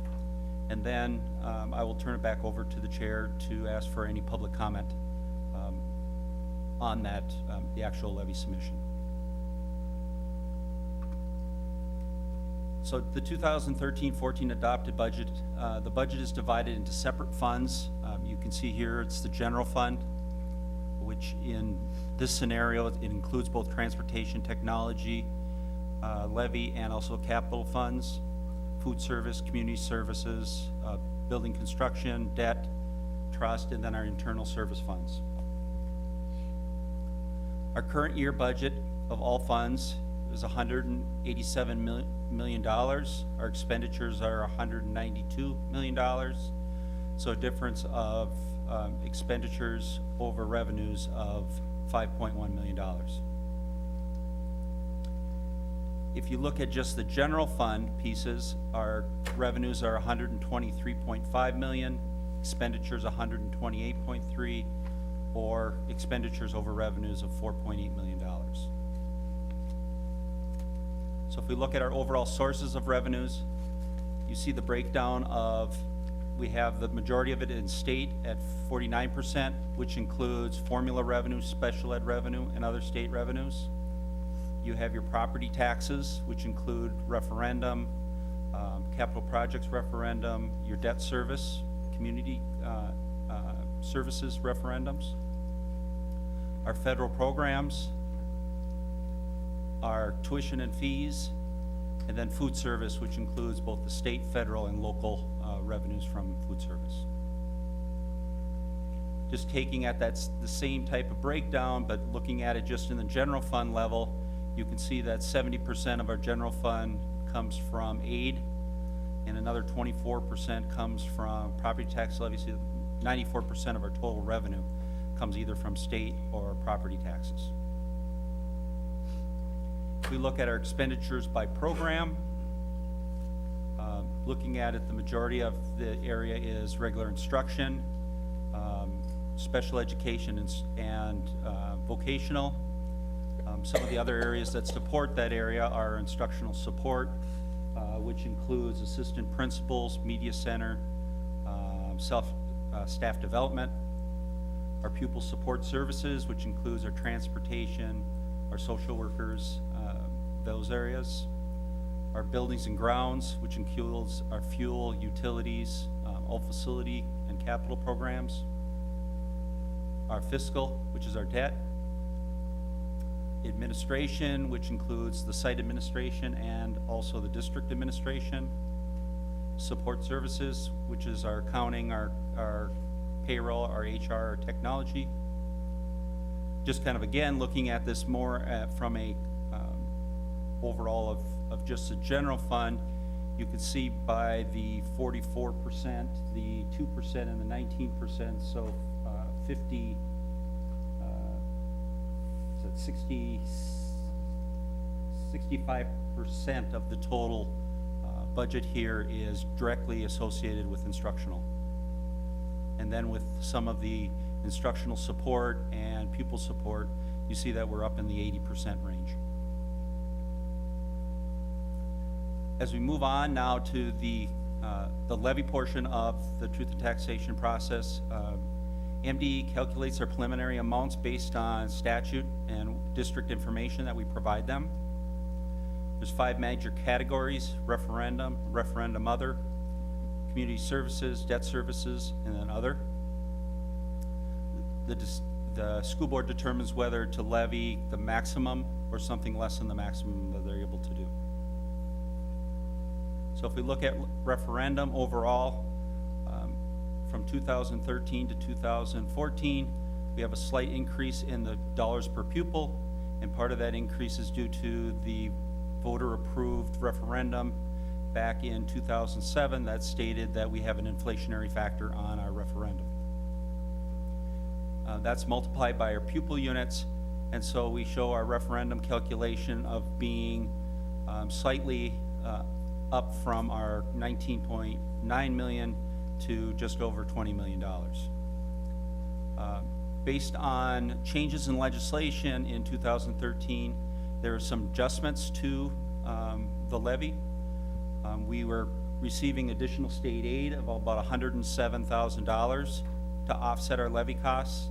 And then I will turn it back over to the chair to ask for any public comment on that, the actual levy submission. So the 2013-14 adopted budget, the budget is divided into separate funds. You can see here it's the general fund, which in this scenario, it includes both transportation technology levy and also capital funds, food service, community services, building construction, debt, trust, and then our internal service funds. Our current year budget of all funds is $187 million. Our expenditures are $192 million. So a difference of expenditures over revenues of $5.1 million. If you look at just the general fund pieces, our revenues are $123.5 million, expenditures $128.3, or expenditures over revenues of $4.8 million. So if we look at our overall sources of revenues, you see the breakdown of, we have the majority of it in state at 49%, which includes formula revenue, special ed revenue, and other state revenues. You have your property taxes, which include referendum, capital projects referendum, your debt service, community services referendums. Our federal programs, our tuition and fees, And then food service, which includes both the state, federal, and local revenues from food service. Just taking at the same type of breakdown, but looking at it just in the general fund level, you can see that 70% of our general fund comes from aid, and another 24% comes from property tax levies. 94% of our total revenue comes either from state or property taxes. If we look at our expenditures by program, looking at it, the majority of the area is regular instruction, special education, and vocational. Some of the other areas that support that area are instructional support, which includes assistant principals, media center, staff development, our pupil support services, which includes our transportation, our social workers, those areas, our buildings and grounds, which includes our fuel, utilities, all facility and capital programs, our fiscal, which is our debt, administration, which includes the site administration and also the district administration, support services, which is our accounting, our payroll, our HR, our technology. Just kind of, again, looking at this more from a overall of just the general fund, you can see by the 44%, the 2% and the 19%, so 50, is that 65% of the total budget here is directly associated with instructional. And then with some of the instructional support and pupil support, you see that we're up in the 80% range. As we move on now to the levy portion of the truth in taxation process, MDE calculates our preliminary amounts based on statute and district information that we provide them. There's 5 major categories: referendum, referendum other, community services, debt services, and then other. The school board determines whether to levy the maximum or something less than the maximum that they're able to do. So if we look at referendum overall, from 2013 to 2014, we have a slight increase in the dollars per pupil, and part of that increase is due to the voter-approved referendum back in 2007 that stated that we have an inflationary factor on our referendum. That's multiplied by our pupil units, and so we show our referendum calculation of being slightly up from our 19.9 million to just over $20 million. Based on changes in legislation in 2013, there are some adjustments to the levy. We were receiving additional state aid of about $107,000 to offset our levy costs.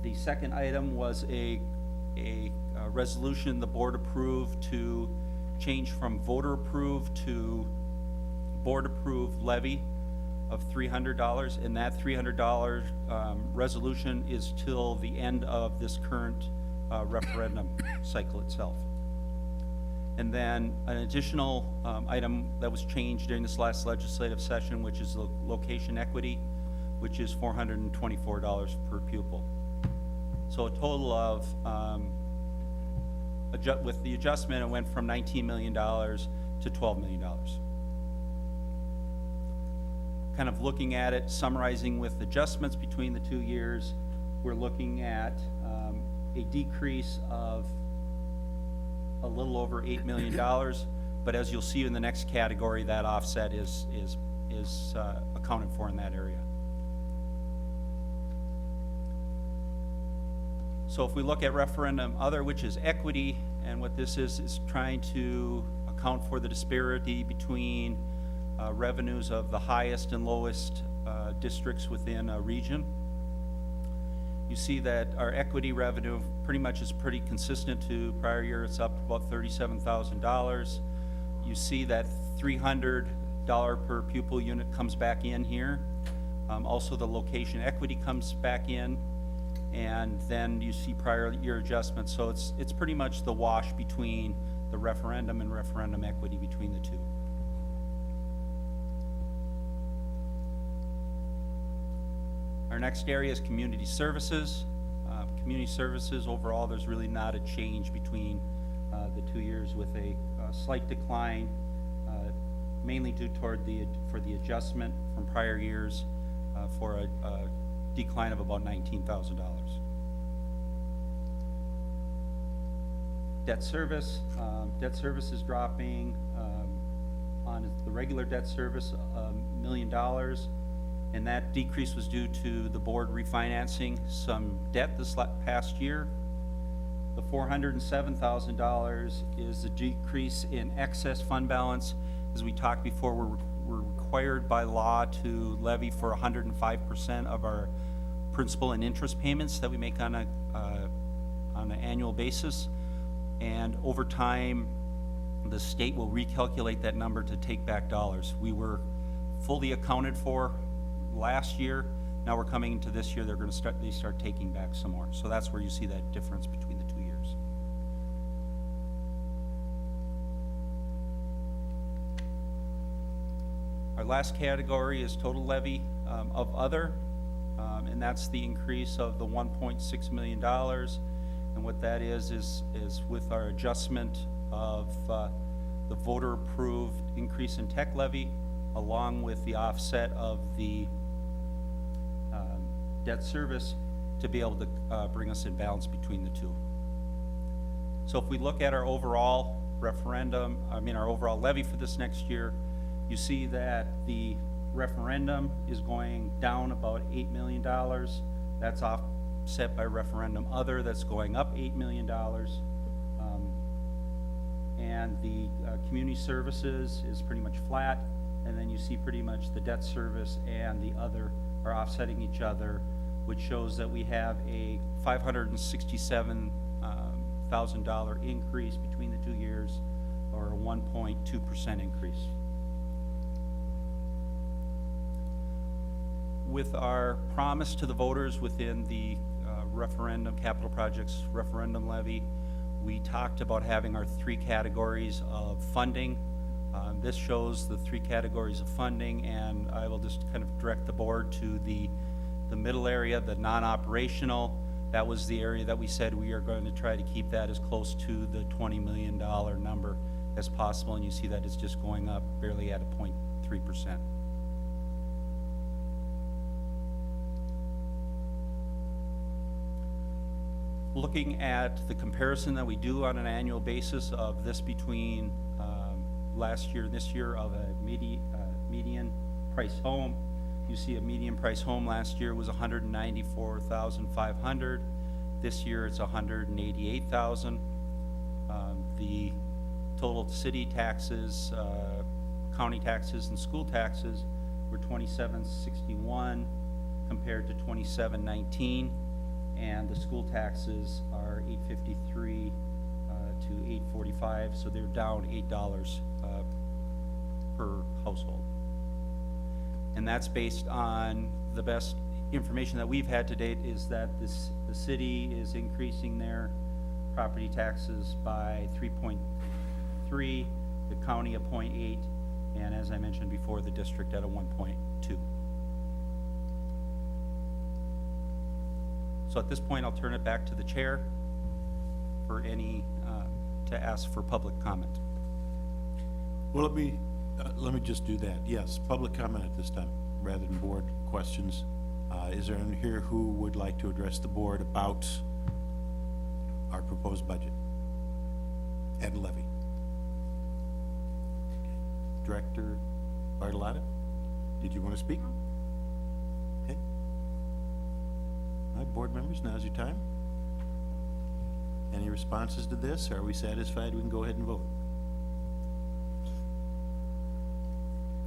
The second item was a resolution the board approved to change from voter approved to board approved levy of $300, and that $300 resolution is till the end of this current referendum cycle itself. And then an additional item that was changed during this last legislative session, which is the location equity, which is $424 per pupil. So a total of, with the adjustment, it went from $19 million to $12 million. Kind of looking at it, summarizing with adjustments between the 2 years, we're looking at a decrease of a little over $8 million, but as you'll see in the next category, that offset is accounted for in that area. So if we look at referendum other, which is equity, and what this is trying to account for the disparity between revenues of the highest and lowest districts within a region. You see that our equity revenue pretty much is pretty consistent to prior year. It's up about $37,000. You see that $300 per pupil unit comes back in here. Also the location equity comes back in, and then you see prior year adjustments. So it's pretty much the wash between the referendum and referendum equity between the two. Our next area is community services. Community services, overall, there's really not a change between the 2 years, with a slight decline, mainly due for the adjustment from prior years, for a decline of about $19,000. Debt service is dropping, on the regular debt service, $1 million. And that decrease was due to the board refinancing some debt this past year. The $407,000 is a decrease in excess fund balance. As we talked before, we're required by law to levy for 105% of our principal and interest payments that we make on an annual basis. And over time, the state will recalculate that number to take back dollars. We were fully accounted for last year. Now we're coming into this year, they start taking back some more. So that's where you see that difference between the 2 years. Our last category is total levy of other, and that's the increase of the $1.6 million. And what that is with our adjustment of the voter-approved increase in tech levy, along with the offset of the debt service, to be able to bring us in balance between the two. So if we look at our overall our overall levy for this next year, you see that the referendum is going down about $8 million. That's offset by referendum other, that's going up $8 million. And the community services is pretty much flat, and then you see pretty much the debt service and the other are offsetting each other, which shows that we have a $567,000 increase between the 2 years, or a 1.2% increase. With our promise to the voters within the referendum, capital projects referendum levy, we talked about having our 3 categories of funding. This shows the 3 categories of funding, and I will just kind of direct the board to the middle area, the non-operational. That was the area that we said we are going to try to keep that as close to the $20 million number as possible, and you see that it's just going up barely at a 0.3%. Looking at the comparison that we do on an annual basis of this between last year and this year of a median price home, you see a median price home last year was $194,500. This year it's $188,000. The total city taxes, county taxes, and school taxes were $2,761 compared to $2,719. And the school taxes are $853 to $845, so they're down $8 per household. And that's based on the best information that we've had to date, is that the city is increasing their property taxes by 3.3, the county a 0.8, and as I mentioned before, the district at a 1.2. So at this point, I'll turn it back to the chair for to ask for public comment. Well, let me just do that. Yes, public comment at this time, rather than board questions. Is there anyone here who would like to address the board about our proposed budget and levy? Director Bartolotta, did you want to speak? Okay. All right, board members, now's your time. Any responses to this? Are we satisfied? We can go ahead and vote.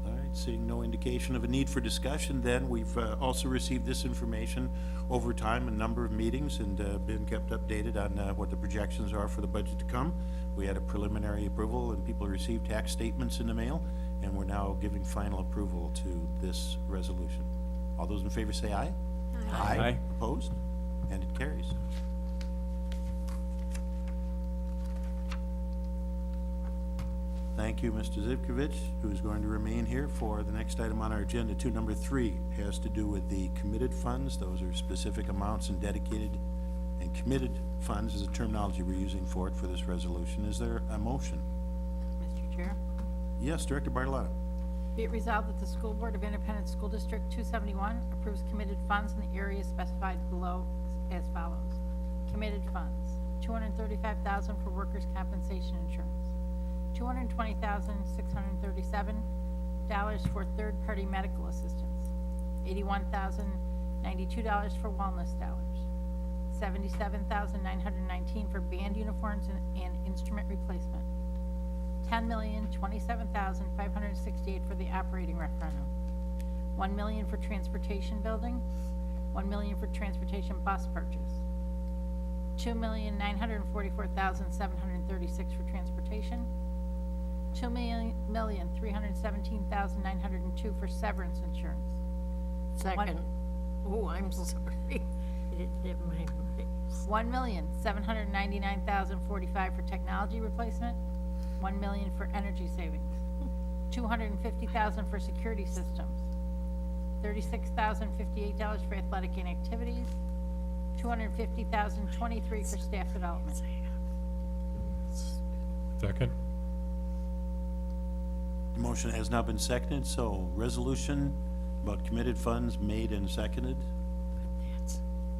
All right, seeing no indication of a need for discussion, then we've also received this information over time, a number of meetings, and been kept updated on what the projections are for the budget to come. We had a preliminary approval, and people received tax statements in the mail, and we're now giving final approval to this resolution. All those in favor say aye. Aye. Aye. Opposed? And it carries. Thank you, Mr. Zivkovich, who's going to remain here for the next item on our agenda, too. Number 3 has to do with the committed funds. Those are specific amounts and dedicated and committed funds is the terminology we're using for it for this resolution. Is there a motion? Mr. Chair, Yes, Director Bartolotta. be it resolved that the School Board of Independent School District 271 approves committed funds in the areas specified below as follows. Committed funds, $235,000 for workers' compensation insurance, $220,637 for third-party medical assistance, $81,092 for wellness dollars, $77,919 for band uniforms and instrument replacement, $10,027,568 for the operating referendum, $1 million for transportation building, $1 million for transportation bus purchase, $2,944,736 for transportation, $2,317,902 for severance insurance. Second. Oh, I'm sorry. I didn't have my voice. $1,799,045 for technology replacement, $1 million for energy savings, $250,000 for security systems, $36,058 for athletic inactivities, $250,023 for staff development. Second. The motion has now been seconded, so resolution about committed funds made and seconded.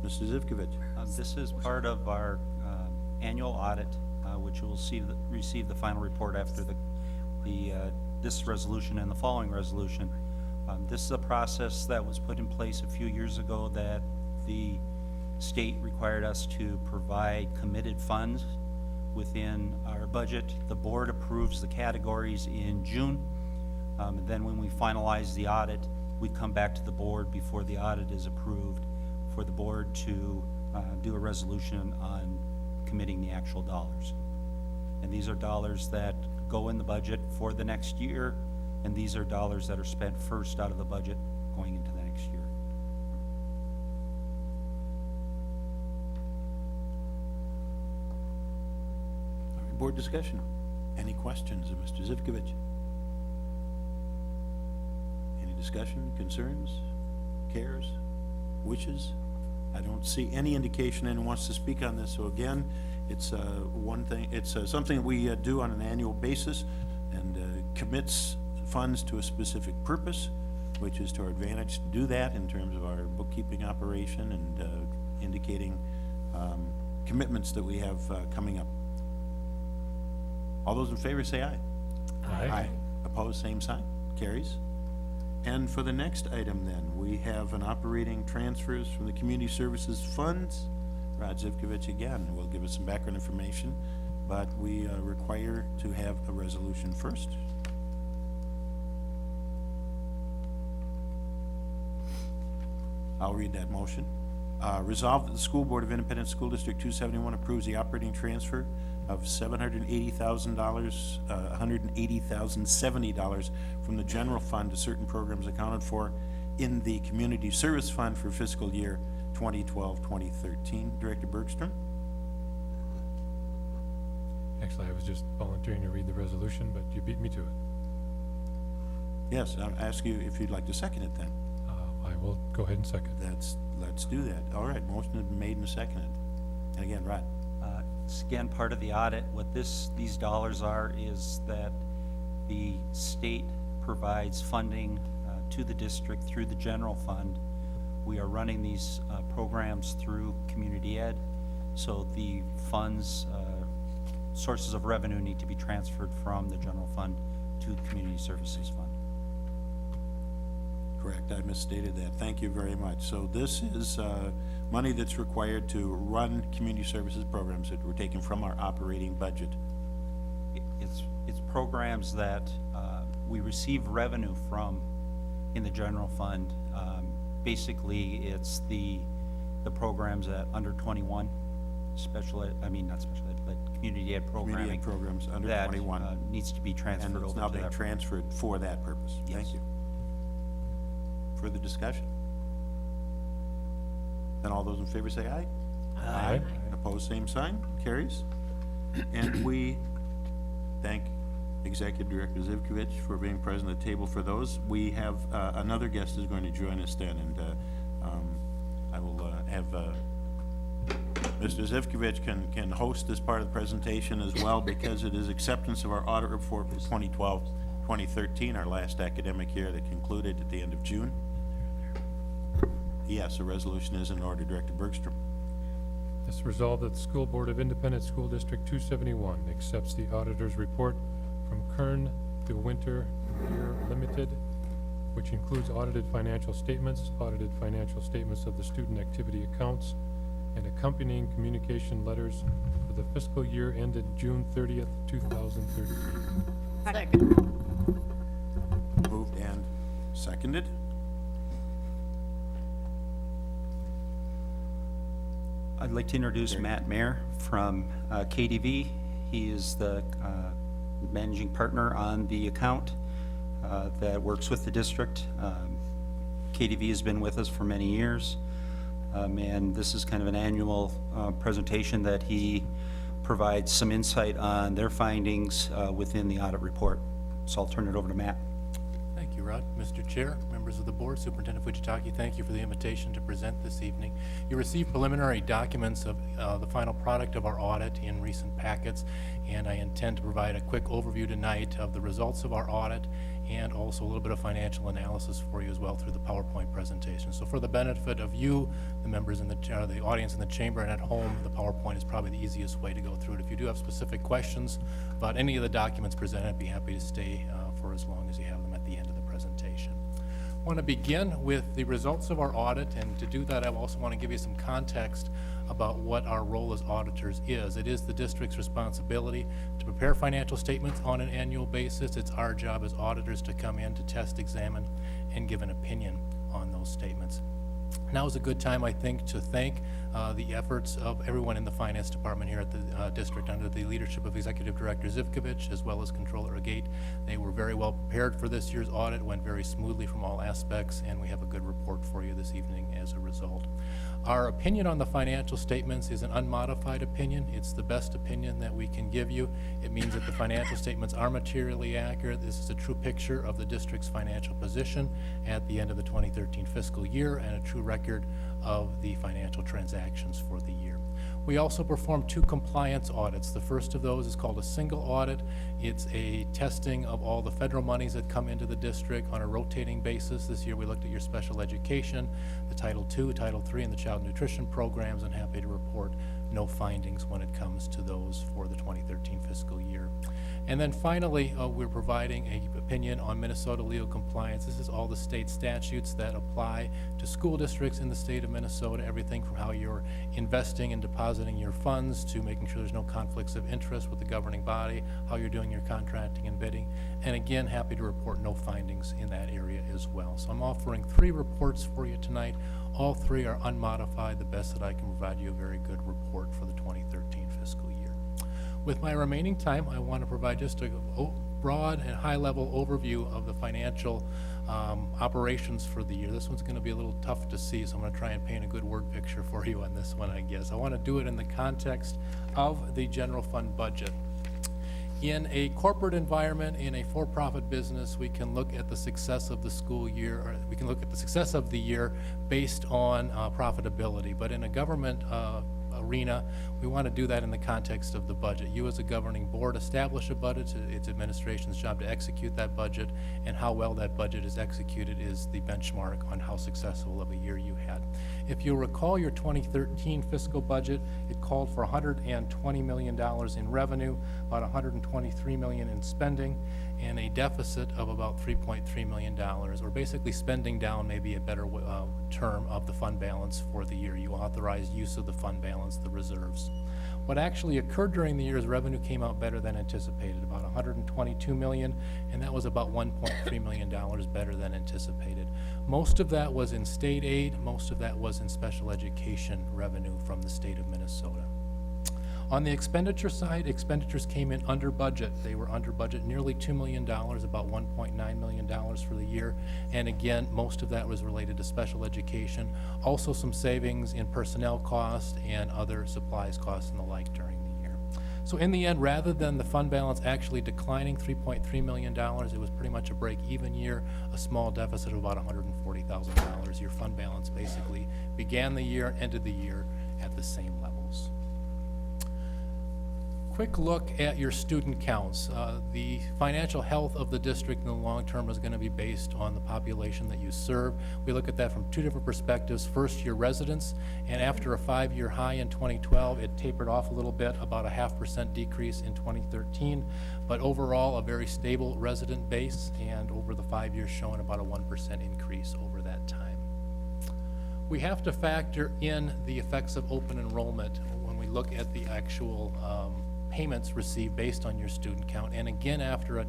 Mr. Zivkovich. This is part of our annual audit, which will receive the final report after this resolution and the following resolution. This is a process that was put in place a few years ago that the state required us to provide committed funds within our budget. The board approves the categories in June. And then when we finalize the audit, we come back to the board before the audit is approved for the board to do a resolution on committing the actual dollars. And these are dollars that go in the budget for the next year, and these are dollars that are spent first out of the budget going into the next year. All right, board discussion. Any questions of Mr. Zivkovich? Any discussion, concerns, cares, wishes? I don't see any indication anyone wants to speak on this, so again, it's something that we do on an annual basis and commits funds to a specific purpose, which is to our advantage to do that in terms of our bookkeeping operation and indicating commitments that we have coming up. All those in favor say aye. Aye. Opposed, same sign. Carries. And for the next item then, we have an operating transfers from the Community Services Funds. Rod Zivkovich again will give us some background information, but we require to have a resolution first. I'll read that motion. Resolved that the School Board of Independent School District 271 approves the operating transfer of $780,000, $180,070 from the general fund to certain programs accounted for in the Community Service Fund for fiscal year 2012-2013. Director Bergstrom? Actually, I was just volunteering to read the resolution, but you beat me to it. Yes, I'll ask you if you'd like to second it then. I will go ahead and second. Let's do that. All right, motion has been made and seconded. And again, Rod. It's again part of the audit. What these dollars are is that the state provides funding to the district through the general fund. We are running these programs through community ed, so the funds, sources of revenue need to be transferred from the general fund to the community services fund. Correct, I misstated that. Thank you very much. So this is money that's required to run community services programs that we're taking from our operating budget. It's programs that we receive revenue from in the general fund. Basically, it's the programs at under 21, not special ed, but community ed programming. Community ed programs under 21. That needs to be transferred over to And that. it's now being transferred for that purpose. Yes. Thank you. Further discussion? Then all those in favor say aye. Aye. Opposed, same sign. Carries. And we thank Executive Director Zivkovich for being present at the table for those. We have, another guest is going to join us then, and, I will, have, Mr. Zivkovich can host this part of the presentation as well, because it is acceptance of our audit report for 2012-2013, our last academic year that concluded at the end of June. Yes, a resolution is in order, Director Bergstrom. It's resolved that the School Board of Independent School District 271 accepts the auditor's report from Kern de Winter Year Limited, which includes audited financial statements of the student activity accounts, and accompanying communication letters for the fiscal year ended June 30th, 2013. Second. Moved and seconded. I'd like to introduce Matt Mayer from KDV. He is the managing partner on the account that works with the district. KDV has been with us for many years, and this is kind of an annual presentation that he provides some insight on their findings within the audit report. So I'll turn it over to Matt. Thank you, Rod. Mr. Chair, members of the board, Superintendent Fujitaki, thank you for the invitation to present this evening. You received preliminary documents of the final product of our audit in recent packets, and I intend to provide a quick overview tonight of the results of our audit and also a little bit of financial analysis for you as well through the PowerPoint presentation. So for the benefit of you, the members in the audience in the chamber and at home, the PowerPoint is probably the easiest way to go through it. If you do have specific questions about any of the documents presented, I'd be happy to stay for as long as you have them at the end of the presentation. I want to begin with the results of our audit, and to do that I also want to give you some context about what our role as auditors is. It is the district's responsibility to prepare financial statements on an annual basis. It's our job as auditors to come in, to test, examine, and give an opinion on those statements. Now is a good time, I think, to thank the efforts of everyone in the finance department here at the district under the leadership of Executive Director Zivkovich as well as Controller Agate. They were very well prepared for this year's audit, went very smoothly from all aspects, and we have a good report for you this evening as a result. Our opinion on the financial statements is an unmodified opinion. It's the best opinion that we can give you. It means that the financial statements are materially accurate. This is a true picture of the district's financial position at the end of the 2013 fiscal year and a true record of the financial transactions for the year. We also perform 2 compliance audits. The first of those is called a single audit. It's a testing of all the federal monies that come into the district on a rotating basis. This year we looked at your special education, the Title II, Title III, and the child nutrition programs, and happy to report no findings when it comes to those for the 2013 fiscal year. And then finally, we're providing an opinion on Minnesota legal compliance. This is all the state statutes that apply to school districts in the state of Minnesota, everything from how you're investing and depositing your funds to making sure there's no conflicts of interest with the governing body, how you're doing your contracting and bidding. And again, happy to report no findings in that area as well. So I'm offering 3 reports for you tonight. All 3 are unmodified, the best that I can provide you a very good report for the 2013 fiscal year. With my remaining time, I want to provide just a broad and high-level overview of the financial operations for the year. This one's going to be a little tough to see, so I'm going to try and paint a good word picture for you on this one, I guess. I want to do it in the context of the general fund budget. In a corporate environment, in a for-profit business, we can look at the success of the school year, or we can look at the success of the year based on profitability. But in a government arena, we want to do that in the context of the budget. You as a governing board establish a budget. It's administration's job to execute that budget, and how well that budget is executed is the benchmark on how successful of a year you had. If you recall your 2013 fiscal budget, it called for $120 million in revenue, about $123 million in spending, and a deficit of about $3.3 million, or basically spending down, maybe a better term, of the fund balance for the year. You authorized use of the fund balance, the reserves. What actually occurred during the year is revenue came out better than anticipated, about $122 million, and that was about $1.3 million better than anticipated. Most of that was in state aid, most of that was in special education revenue from the state of Minnesota. On the expenditure side, expenditures came in under budget. They were under budget nearly $2 million, about $1.9 million for the year. And again, most of that was related to special education. Also some savings in personnel costs and other supplies costs and the like during the year. So in the end, rather than the fund balance actually declining $3.3 million, it was pretty much a break-even year, a small deficit of about $140,000. Your fund balance basically began the year, ended the year at the same levels. Quick look at your student counts. The financial health of the district in the long term is going to be based on the population that you serve. We look at that from two different perspectives. First, your residents, and after a 5-year high in 2012, it tapered off a little bit, about a 0.5% decrease in 2013, but overall a very stable resident base, and over the 5 years showing about a 1% increase over that time. We have to factor in the effects of open enrollment when we look at the actual payments received based on your student count. And again, after a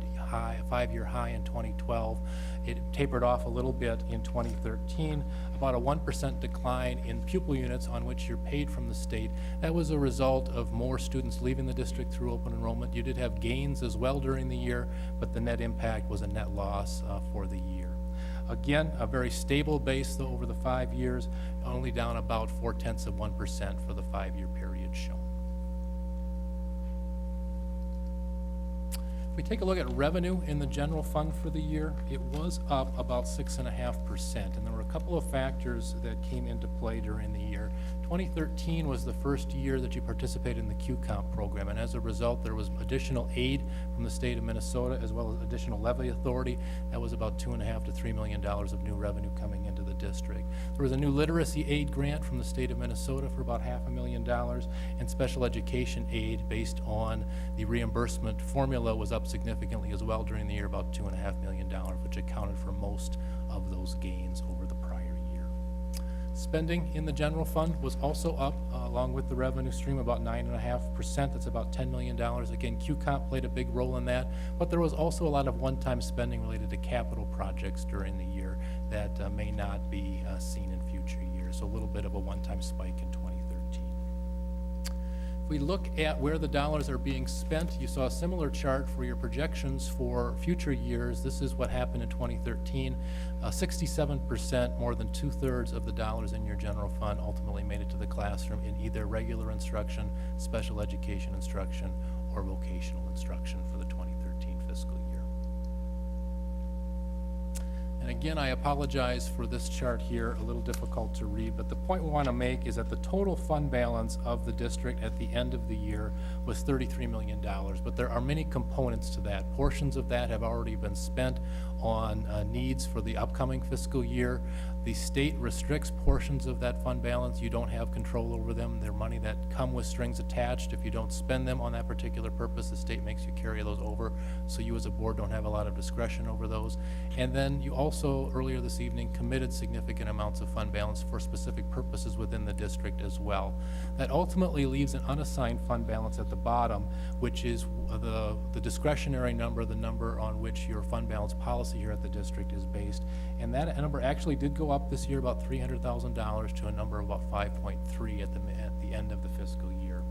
5-year high in 2012, it tapered off a little bit in 2013, about a 1% decline in pupil units on which you're paid from the state. That was a result of more students leaving the district through open enrollment. You did have gains as well during the year, but the net impact was a net loss for the year. Again, a very stable base though over the 5 years, only down about 0.4% for the 5-year period shown. If we take a look at revenue in the general fund for the year, it was up about 6.5%, and there were a couple of factors that came into play during the year. 2013 was the first year that you participated in the Q-Comp program, and as a result, there was additional aid from the state of Minnesota as well as additional levy authority. That was about $2.5 to $3 million of new revenue coming into the district. There was a new literacy aid grant from the state of Minnesota for about $500,000, and special education aid based on the reimbursement formula was up significantly as well during the year, about $2.5 million, which accounted for most of those gains over the prior year. Spending in the general fund was also up, along with the revenue stream, about 9.5%. That's about $10 million. Again, Q-Comp played a big role in that, but there was also a lot of one-time spending related to capital projects during the year that may not be seen in future years. So a little bit of a one-time spike in 2013. If we look at where the dollars are being spent, you saw a similar chart for your projections for future years. This is what happened in 2013. 67%, more than 2/3 of the dollars in your general fund ultimately made it to the classroom in either regular instruction, special education instruction, or vocational instruction for the 2013 fiscal year. And again, I apologize for this chart here, a little difficult to read, but the point we want to make is that the total fund balance of the district at the end of the year was $33 million, but there are many components to that. Portions of that have already been spent on needs for the upcoming fiscal year. The state restricts portions of that fund balance. You don't have control over them. They're money that come with strings attached. If you don't spend them on that particular purpose, the state makes you carry those over, so you as a board don't have a lot of discretion over those. And then you also, earlier this evening, committed significant amounts of fund balance for specific purposes within the district as well. That ultimately leaves an unassigned fund balance at the bottom, which is the discretionary number, the number on which your fund balance policy here at the district is based. And that number actually did go up this year about $300,000 to a number of about 5.3 at the end of the fiscal year.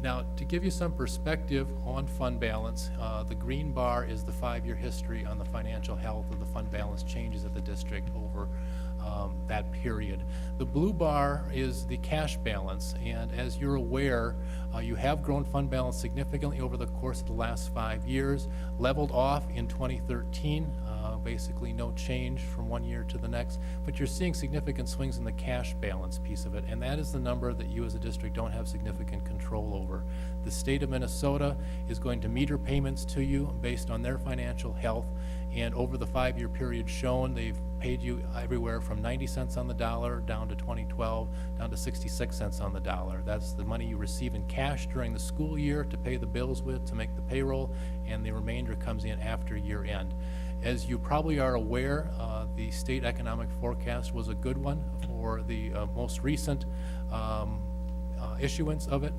Now, to give you some perspective on fund balance, the green bar is the 5-year history on the financial health of the fund balance changes at the district over that period. The blue bar is the cash balance, and as you're aware, you have grown fund balance significantly over the course of the last 5 years, leveled off in 2013, basically no change from one year to the next, but you're seeing significant swings in the cash balance piece of it, and that is the number that you as a district don't have significant control over. The state of Minnesota is going to meter payments to you based on their financial health, and over the 5-year period shown, they've paid you everywhere from 90 cents on the dollar down to 2012, down to 66 cents on the dollar. That's the money you receive in cash during the school year to pay the bills with, to make the payroll, and the remainder comes in after year end. As you probably are aware, the state economic forecast was a good one for the most recent issuance of it.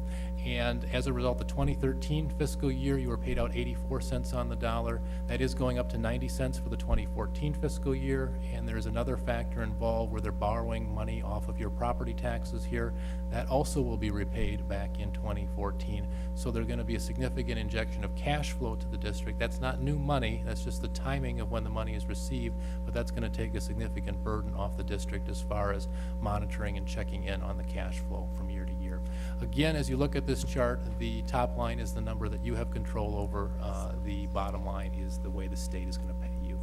And as a result, the 2013 fiscal year, you were paid out 84 cents on the dollar. That is going up to 90 cents for the 2014 fiscal year. And there's another factor involved where they're borrowing money off of your property taxes here. That also will be repaid back in 2014. So there's going to be a significant injection of cash flow to the district. That's not new money. That's just the timing of when the money is received. But that's going to take a significant burden off the district as far as monitoring and checking in on the cash flow from year to year. Again, as you look at this chart, the top line is the number that you have control over. The bottom line is the way the state is going to pay you.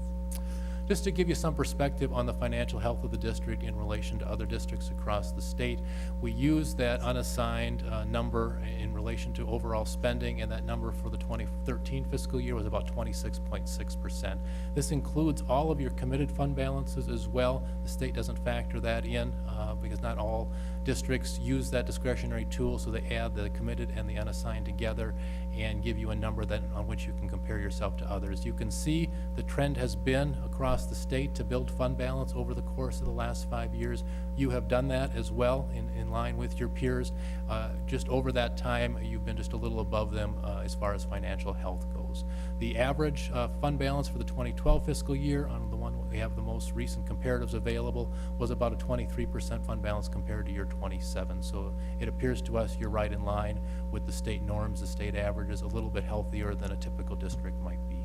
Just to give you some perspective on the financial health of the district in relation to other districts across the state, we use that unassigned number in relation to overall spending, and that number for the 2013 fiscal year was about 26.6%. This includes all of your committed fund balances as well. The state doesn't factor that in because not all districts use that discretionary tool, so they add the committed and the unassigned together and give you a number that on which you can compare yourself to others. You can see the trend has been across the state to build fund balance over the course of the last 5 years. You have done that as well in line with your peers. Just over that time, you've been just a little above them as far as financial health goes. The average fund balance for the 2012 fiscal year, on the one we have the most recent comparatives available, was about a 23% fund balance compared to your 27. So it appears to us you're right in line with the state norms. The state average is a little bit healthier than a typical district might be.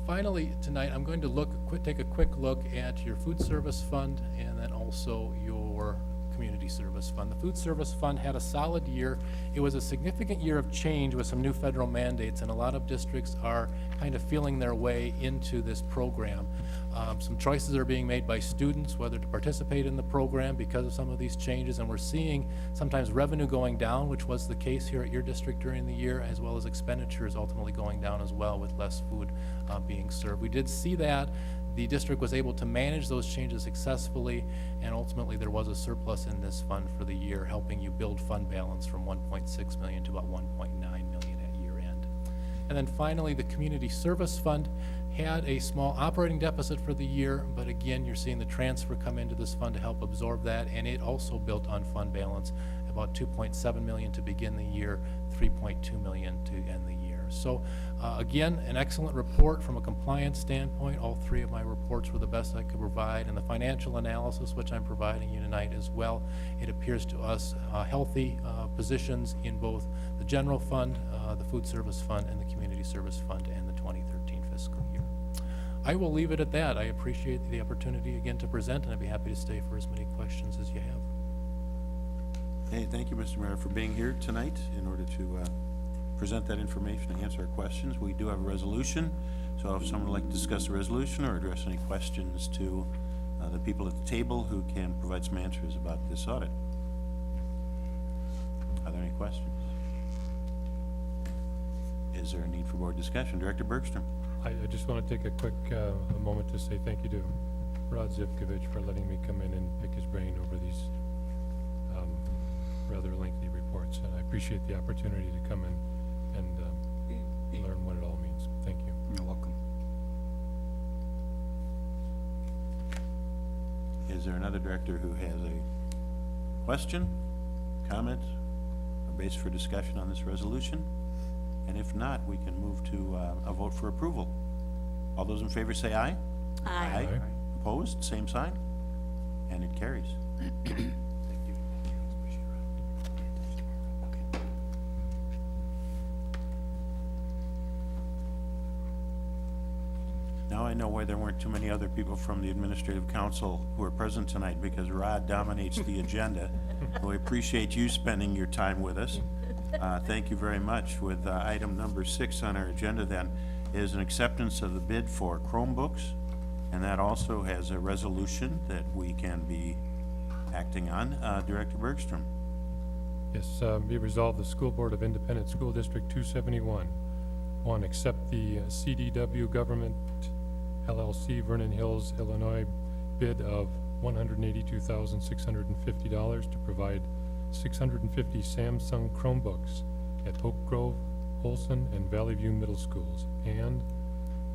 Finally, tonight, I'm going to take a quick look at your food service fund and then also your community service fund. The food service fund had a solid year. It was a significant year of change with some new federal mandates, and a lot of districts are kind of feeling their way into this program. Some choices are being made by students whether to participate in the program because of some of these changes, and we're seeing sometimes revenue going down, which was the case here at your district during the year, as well as expenditures ultimately going down as well with less food being served. We did see that. The district was able to manage those changes successfully, and ultimately there was a surplus in this fund for the year, helping you build fund balance from 1.6 million to about 1.9 million at year end. And then finally, the community service fund had a small operating deficit for the year, but again, you're seeing the transfer come into this fund to help absorb that, and it also built on fund balance, about 2.7 million to begin the year, 3.2 million to end the year. So again, an excellent report from a compliance standpoint. All three of my reports were the best I could provide, and the financial analysis, which I'm providing you tonight as well, it appears to us healthy positions in both the general fund, the food service fund, and the community service fund, and the 2013 fiscal year. I will leave it at that. I appreciate the opportunity again to present, and I'd be happy to stay for as many questions as you have. Hey, thank you, Mr. Mayor, for being here tonight in order to present that information and answer our questions. We do have a resolution, so if someone would like to discuss the resolution or address any questions to the people at the table who can provide some answers about this audit. Are there any questions? Is there a need for board discussion? Director Bergstrom. I just want to take a quick a moment to say thank you to Rod Zivkovich for letting me come in and pick his brain over these rather lengthy reports. And I appreciate the opportunity to come in and learn what it all means. Thank you. You're welcome. Is there another director who has a question, comment, or base for discussion on this resolution? And if not, we can move to a vote for approval. All those in favor say aye. Aye. Aye. Opposed, same sign, and it carries. Thank you. Now I know why there weren't too many other people from the Administrative Council who are present tonight, because Rod dominates the agenda. We appreciate you spending your time with us. Thank you very much. With item number 6 on our agenda then is an acceptance of the bid for Chromebooks, and that also has a resolution that we can be acting on. Director Bergstrom. Yes, be resolved, the School Board of Independent School District 271. 1, accept the CDW Government LLC Vernon Hills, Illinois bid of $182,650 to provide 650 Samsung Chromebooks at Oak Grove, Olson, and Valley View Middle Schools. And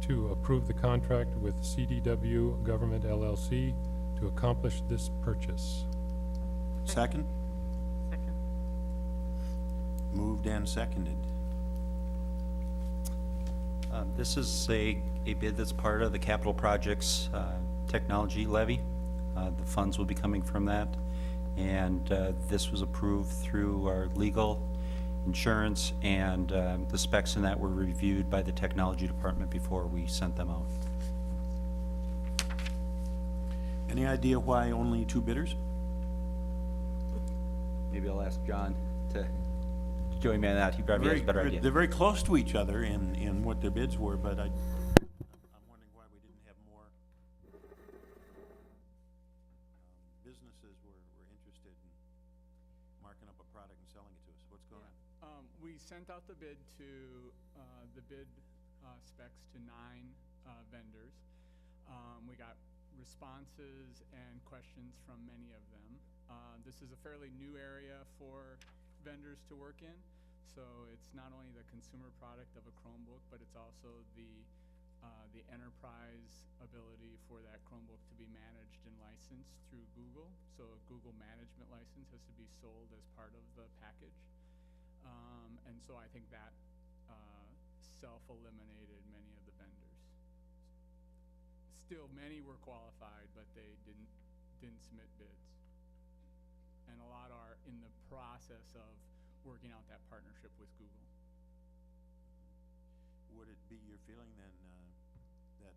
2, approve the contract with CDW Government LLC to accomplish this purchase. Second? Second. Moved and seconded. This is a bid that's part of the capital projects technology levy. The funds will be coming from that. And this was approved through our legal, insurance, and the specs in that were reviewed by the technology department before we sent them out. Any idea why only 2 bidders? maybe I'll ask John to join me on that. He probably has a better idea. They're very close to each other in what their bids were, but I'm wondering why we didn't have more businesses were interested in marking up a product and selling it to us. What's going on? We sent out the bid to the bid specs to 9 vendors. We got responses and questions from many of them. This is a fairly new area for vendors to work in, so it's not only the consumer product of a Chromebook, but it's also the enterprise ability for that Chromebook to be managed and licensed through Google. So a Google management license has to be sold as part of the package. And so I think that self-eliminated many of the vendors. Still, many were qualified, but they didn't submit bids. And a lot are in the process of working out that partnership with Google. Would it be your feeling then that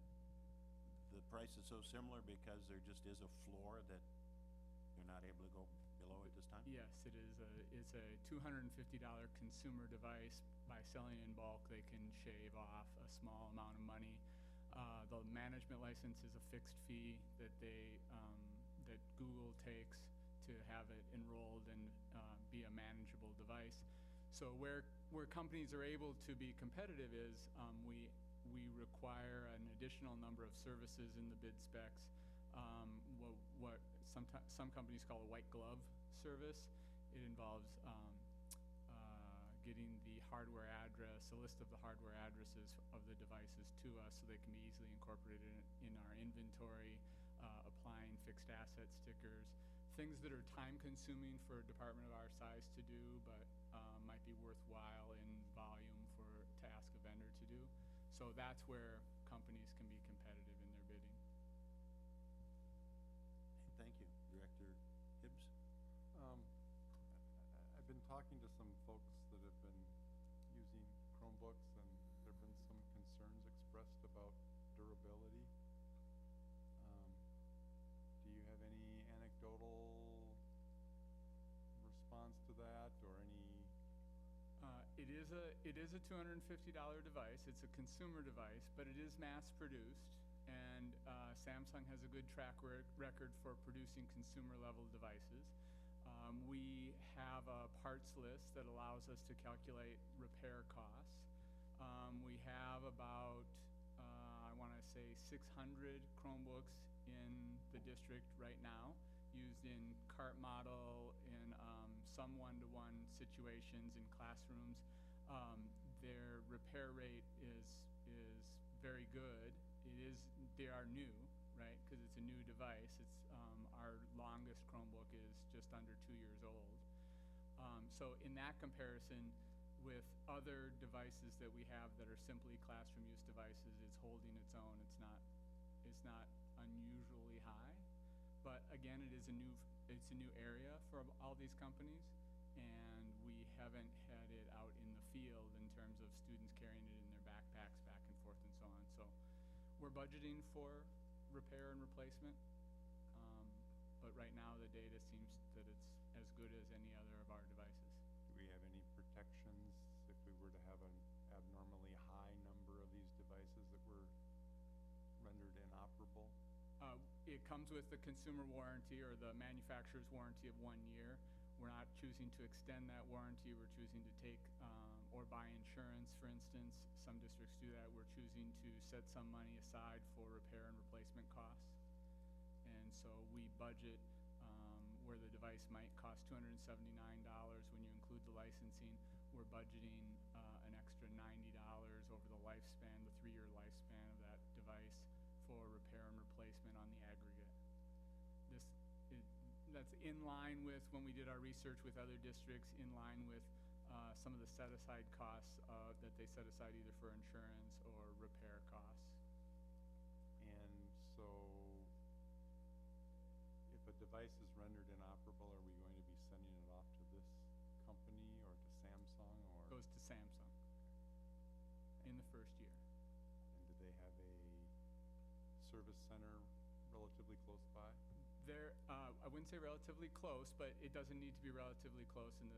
the price is so similar because there just is a floor that you're not able to go below at this time? Yes, it is. It's a $250 consumer device. By selling in bulk, they can shave off a small amount of money. The management license is a fixed fee that that Google takes to have it enrolled and be a manageable device. So where companies are able to be competitive is we require an additional number of services in the bid specs. What some companies call a white glove service. It involves getting the hardware address, a list of the hardware addresses of the devices to us so they can be easily incorporated in our inventory, applying fixed asset stickers, things that are time consuming for a department of our size to do, but might be worthwhile in volume to ask a vendor to do. So that's where companies can be competitive in their bidding. Thank you. Director Hibbs? I've been talking to some folks that have been using Chromebooks, and there have been some concerns expressed about durability. Do you have any anecdotal response to that, or any? It is a $250 device. It's a consumer device, but it is mass produced, and Samsung has a good track record for producing consumer level devices. We have a parts list that allows us to calculate repair costs. We have about, I want to say 600 Chromebooks in the district right now, used in cart model, in some one-to-one situations in classrooms. Their repair rate is very good. They are new, right? Because it's a new device. It's our longest Chromebook is just under 2 years old. So in that comparison with other devices that we have that are simply classroom use devices, it's holding its own. It's not unusually high, but again, it's a new area for all these companies, and we haven't had it out in the field in terms of students carrying it in their backpacks back and forth and so on. So we're budgeting for repair and replacement, but right now the data seems that it's as good as any other of our devices. Do we have any protections if we were to have an abnormally high number of these devices that were rendered inoperable? It comes with the consumer warranty or the manufacturer's warranty of 1 year. We're not choosing to extend that warranty. We're choosing to take or buy insurance, for instance. Some districts do that. We're choosing to set some money aside for repair and replacement costs. And so we budget where the device might cost $279 when you include the licensing. We're budgeting an extra $90 over the lifespan, the 3-year lifespan of that device, for repair and replacement on the aggregate. That's in line with when we did our research with other districts, in line with some of the set-aside costs that they set aside either for insurance or repair costs. And so, if a device is rendered inoperable, are we going to be sending it off to this company or to Samsung, or? It goes to Samsung in the first year. And do they have a service center relatively close by? They're, I wouldn't say relatively close, but it doesn't need to be relatively close in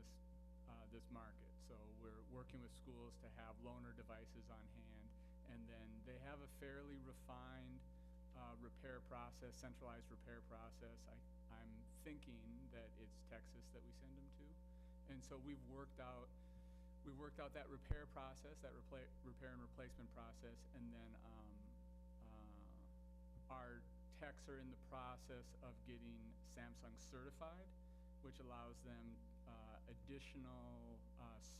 this market. So we're working with schools to have loaner devices on hand, and then they have a fairly refined repair process, centralized repair process. I'm thinking that it's Texas that we send them to, and so we've worked out that repair process, that repair and replacement process, and then our techs are in the process of getting Samsung certified, which allows them additional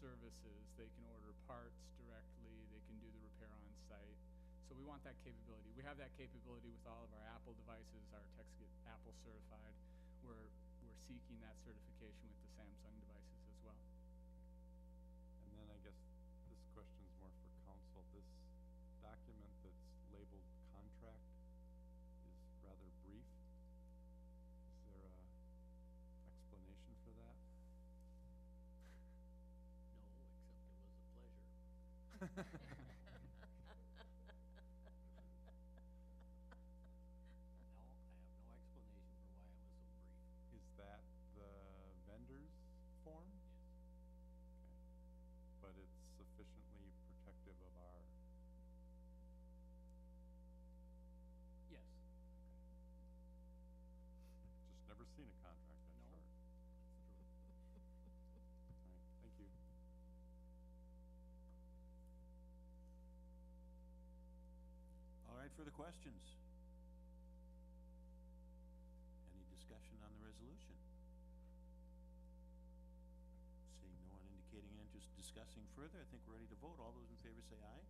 services. They can order parts directly, they can do the repair on site. So we want that capability. We have that capability with all of our Apple devices. Our techs get Apple certified. We're seeking that certification with the Samsung devices as well. And then I guess this question's more for council. This document that's labeled contract is rather brief. Is there a explanation for that? No, except it was a pleasure. Is that the vendor's form? Yes. Okay. But it's sufficiently protective of our... Yes. Just never seen a contract that No. short. All right, thank you. All right, further questions? Any discussion on the resolution? Seeing no one indicating an interest in discussing further, I think we're ready to vote. All those in favor say aye.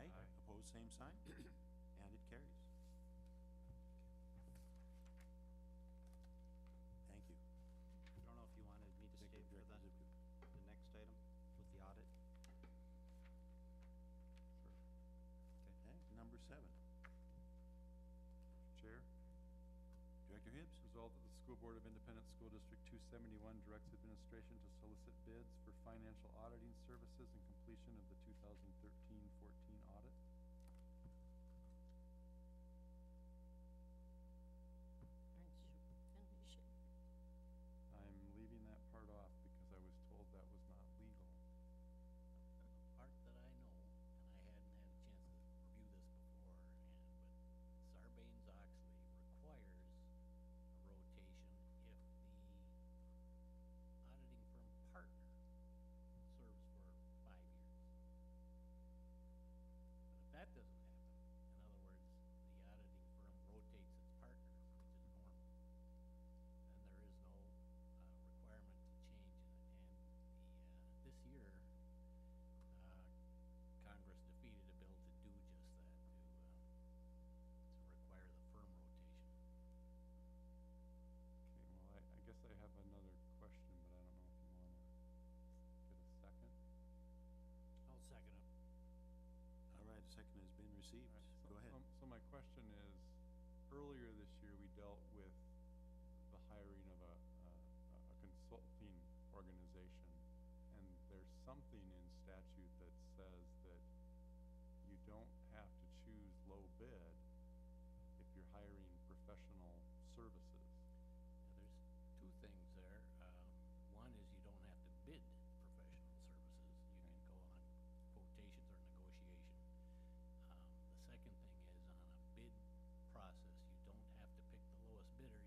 Aye. Aye. Opposed, same sign. And it carries. Thank you. I don't know if you wanted me to Thank stay you, for Director Zipku. the next item with the audit. Sure. Okay, number 7. Chair? Director Hibbs? Result that the School Board of Independent School District 271 directs administration to solicit bids for financial auditing services and completion of the 2013-14 audit. Aren't you finishing? I'm leaving that part off because I was told that was not legal. The part that I know, and I hadn't had a chance to review this beforehand, but Sarbanes-Oxley requires a rotation if the auditing firm partner serves for 5 years. But if that doesn't happen, in other words, the auditing firm rotates its partner, which is normal, then there is no requirement to change it. And this year, Congress defeated a bill to do just that, to require the firm rotation. Okay, well, I guess I have another question, but I don't know if you want to get a second. I'll second it. All right, a second has been received. All right, Go ahead. So my question is, earlier this year, we dealt with the hiring of a consulting organization, and there's something in statute that says that you don't have to choose low bid if you're hiring professional services. There's two things there. One is you don't have to bid professional services. You can go on quotations or negotiation. The second thing is on a bid process, you don't have to pick the lowest bidder.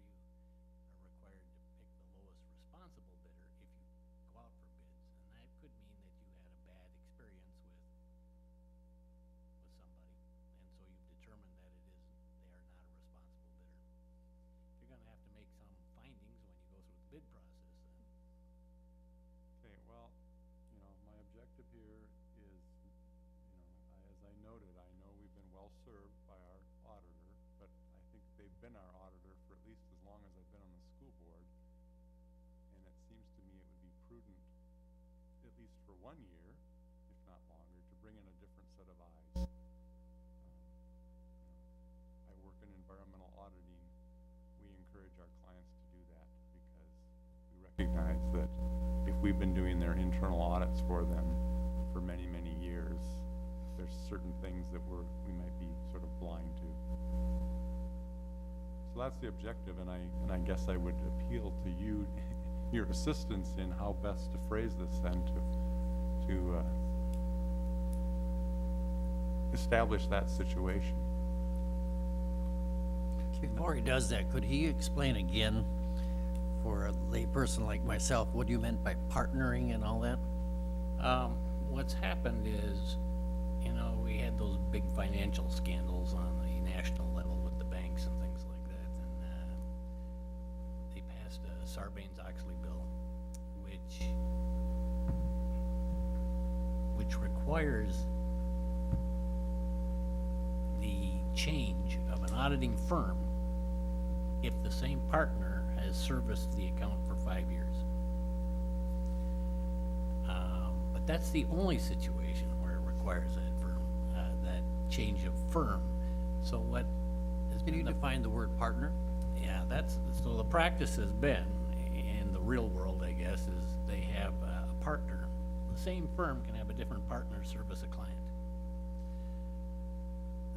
You are required to pick the lowest responsible bidder if you go out for bids. And that could mean that you had a bad experience with somebody, and so you've determined that they are not a responsible bidder. You're gonna have to make some findings when you go through the bid process then. Okay, well, my objective here is, as I noted, I know we've been well-served by our auditor, but I think they've been our auditor for at least as long as I've been on the school board. And it seems to me it would be prudent, at least for 1 year, if not longer, to bring in a different set of eyes. I work in environmental auditing. We encourage our clients to do that because we recognize that if we've been doing their internal audits for them for many, many years, there's certain things that we might be sort of blind to. So So that's the objective, and I guess I would appeal to you, your assistance in how best to phrase this then to establish that situation. Before he does that, could he explain again for a layperson like myself, what you meant by partnering and all that? What's happened is, you know, we had those big financial scandals on the national level with the banks and things like that, and they passed a Sarbanes-Oxley bill, which requires the change of an auditing firm if the same partner has serviced the account for 5 years. But that's the only situation where it requires that firm, that change of firm. So what has Can you been define the word partner? yeah, so the practice has been, in the real world, I guess, is they have a partner. The same firm can have a different partner service a client.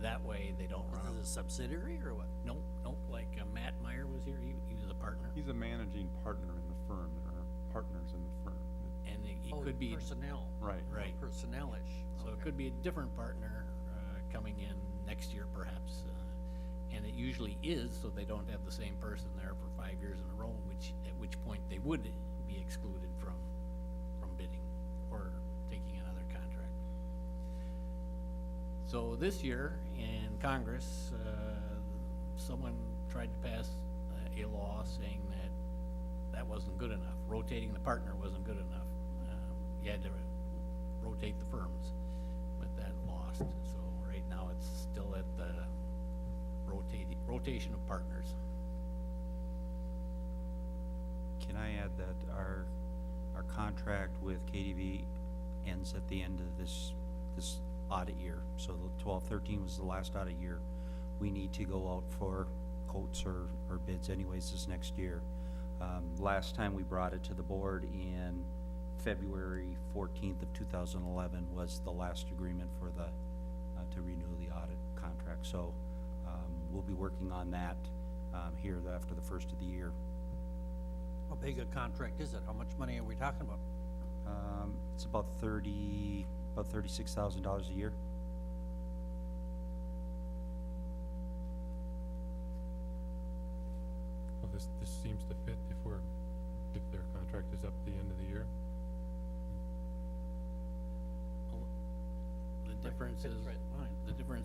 That way, they don't run. Is it a subsidiary or what? Nope, like Matt Meyer was here, he was a partner. He's a managing partner in the firm. There are partners in the firm. And he Oh, could be. personnel. Right. Right. Personnel-ish. So it Okay. could be a different partner coming in next year perhaps. And it usually is, so they don't have the same person there for 5 years in a row, at which point they would be excluded from bidding or taking another contract. So this year in Congress, someone tried to pass a law saying that wasn't good enough. Rotating the partner wasn't good enough. You had to rotate the firms, but that lost. So right now it's still at the rotation of partners. Can I add that our contract with KDV ends at the end of this audit year. So the 12-13 was the last audit year. We need to go out for quotes or bids anyways this next year. Last time we brought it to the board in February 14th of 2011 was the last agreement for to renew the audit contract. So we'll be working on that here after the first of the year. How big a contract is it? How much money are we talking about? It's about $36,000 a year. Well, this seems to fit if their contract is up at the end of the year. The difference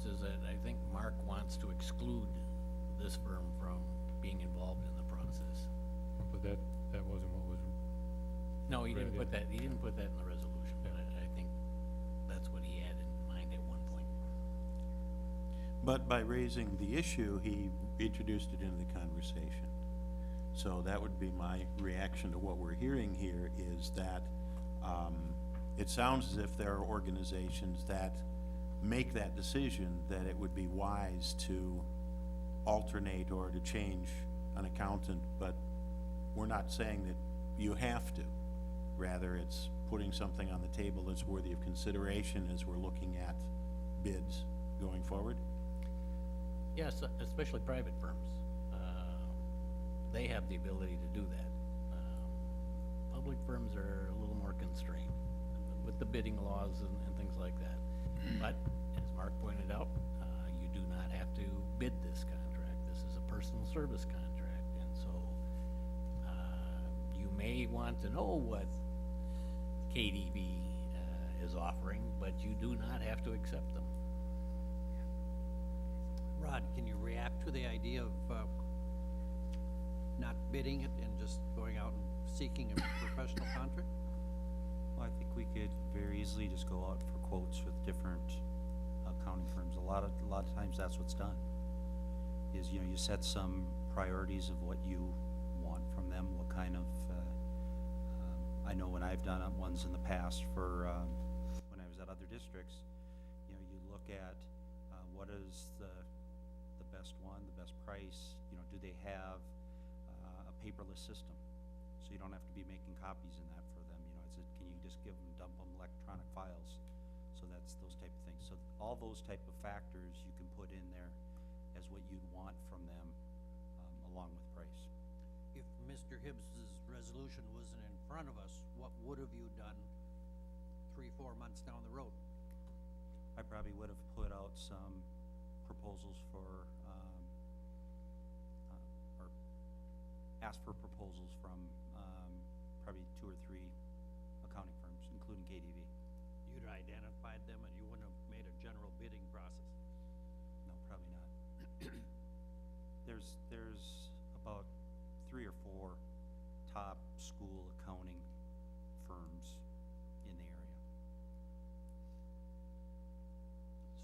is, that I think Mark wants to exclude this firm from being involved in the process. But that wasn't what was. No, he didn't Right, put that, in the resolution, but I think that's what he had in mind at one point. But by raising the issue, he introduced it into the conversation. So that would be my reaction to what we're hearing here, is that it sounds as if there are organizations that make that decision, that it would be wise to alternate or to change an accountant, but we're not saying that you have to. Rather, it's putting something on the table that's worthy of consideration as we're looking at bids going forward. Yes, especially private firms. They have the ability to do that. Public firms are a little more constrained with the bidding laws and things like that. But as Mark pointed out, you do not have to bid this contract. This is a personal service contract, and so you may want to know what KDV is offering, but you do not have to accept them. Rod, can you react to the idea of not bidding it and just going out and seeking a professional contract? Well, I think we could very easily just go out for quotes with different accounting firms. A lot of times that's what's done. Is, you know, you set some priorities of what you want from them, what kind of. I know when I've done ones in the past for when I was at other districts, you know, you look at what is the best one, the best price. You know, do they have a paperless system, so you don't have to be making copies in that for them. You know, can you just dump them electronic files? So that's those type of things. So all those type of factors you can put in there as what you'd want from them along with price. If Mr. Hibbs's resolution wasn't in front of us, what would have you done 3-4 months down the road? I probably would have put out some proposals for, or asked for proposals from probably 2 or 3 accounting firms, including KDV. You'd identified them and you wouldn't have made a general bidding process? No, probably not. There's about 3 or 4 top school accounting firms in the area.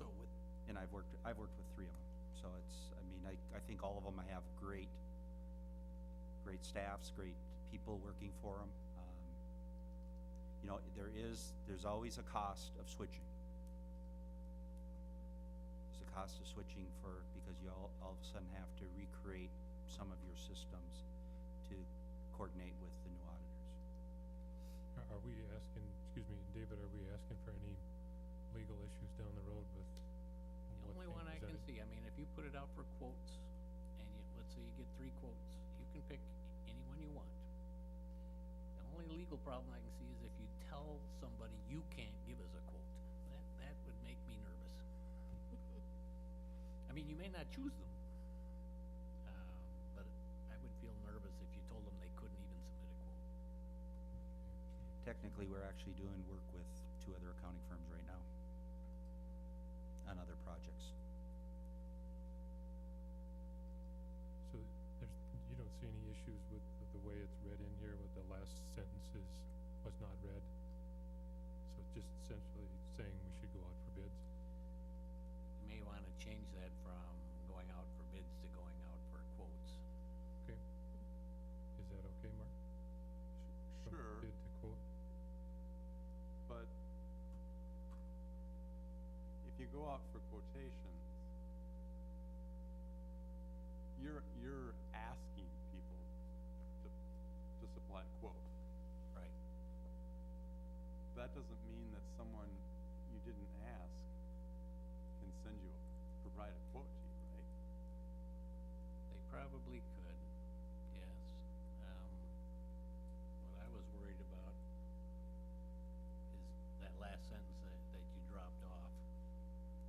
So with, And I've worked with 3 of them. So I think all of them have great staffs, great people working for them. There's always a cost of switching. There's a cost of switching because you all of a sudden have to recreate some of your systems to coordinate with the new auditors. Are we asking, excuse me, David, are we asking for any legal issues down the road with The what only one I changes can see, I mean, if you put it out for quotes, and let's say you get 3 quotes, you can pick any one you want. The only legal problem I can see is if you tell somebody you can't give us a quote. That would make me nervous. I mean, you may not choose them, but I would feel nervous if you told them they couldn't even submit a quote. Technically, we're actually doing work with 2 other accounting firms right now on other projects. So you don't see any issues with the way it's read in here, with the last sentences was not read? So it's just essentially saying we should go out for bids? You may want to change that from going out for bids to going out for quotes. Okay. Is that okay, Mark? From Sure. bid to quote? But if you go out for quotations, you're asking people to supply a quote. Right. That doesn't mean that someone you didn't ask can provide a quote to you, right? They probably could, yes. What I was worried about is that last sentence that you dropped off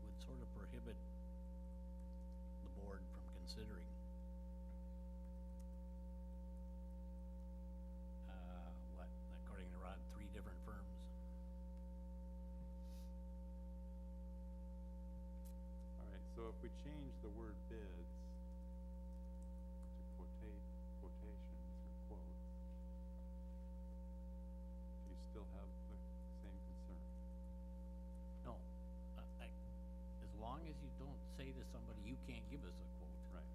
would sort of prohibit the board from considering according to Rod, 3 different firms. All right, so if we change the word bids to quotations or quotes, do you still have the same concern? No, as long as you don't say to somebody, you can't give us a quote. Right.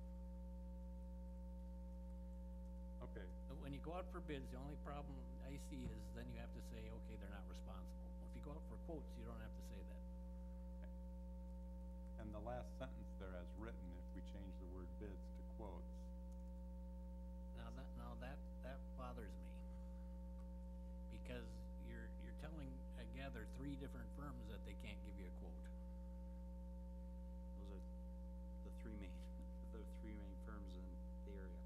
Okay. But when you go out for bids, the only problem I see is then you have to say, okay, they're not responsible. If you go out for quotes, you don't have to say that. Okay. And the last sentence there as written, if we change the word bids to quotes, Now that bothers me. Because you're telling, I gather, 3 different firms that they can't give you a quote. Those are the 3 main firms in the area.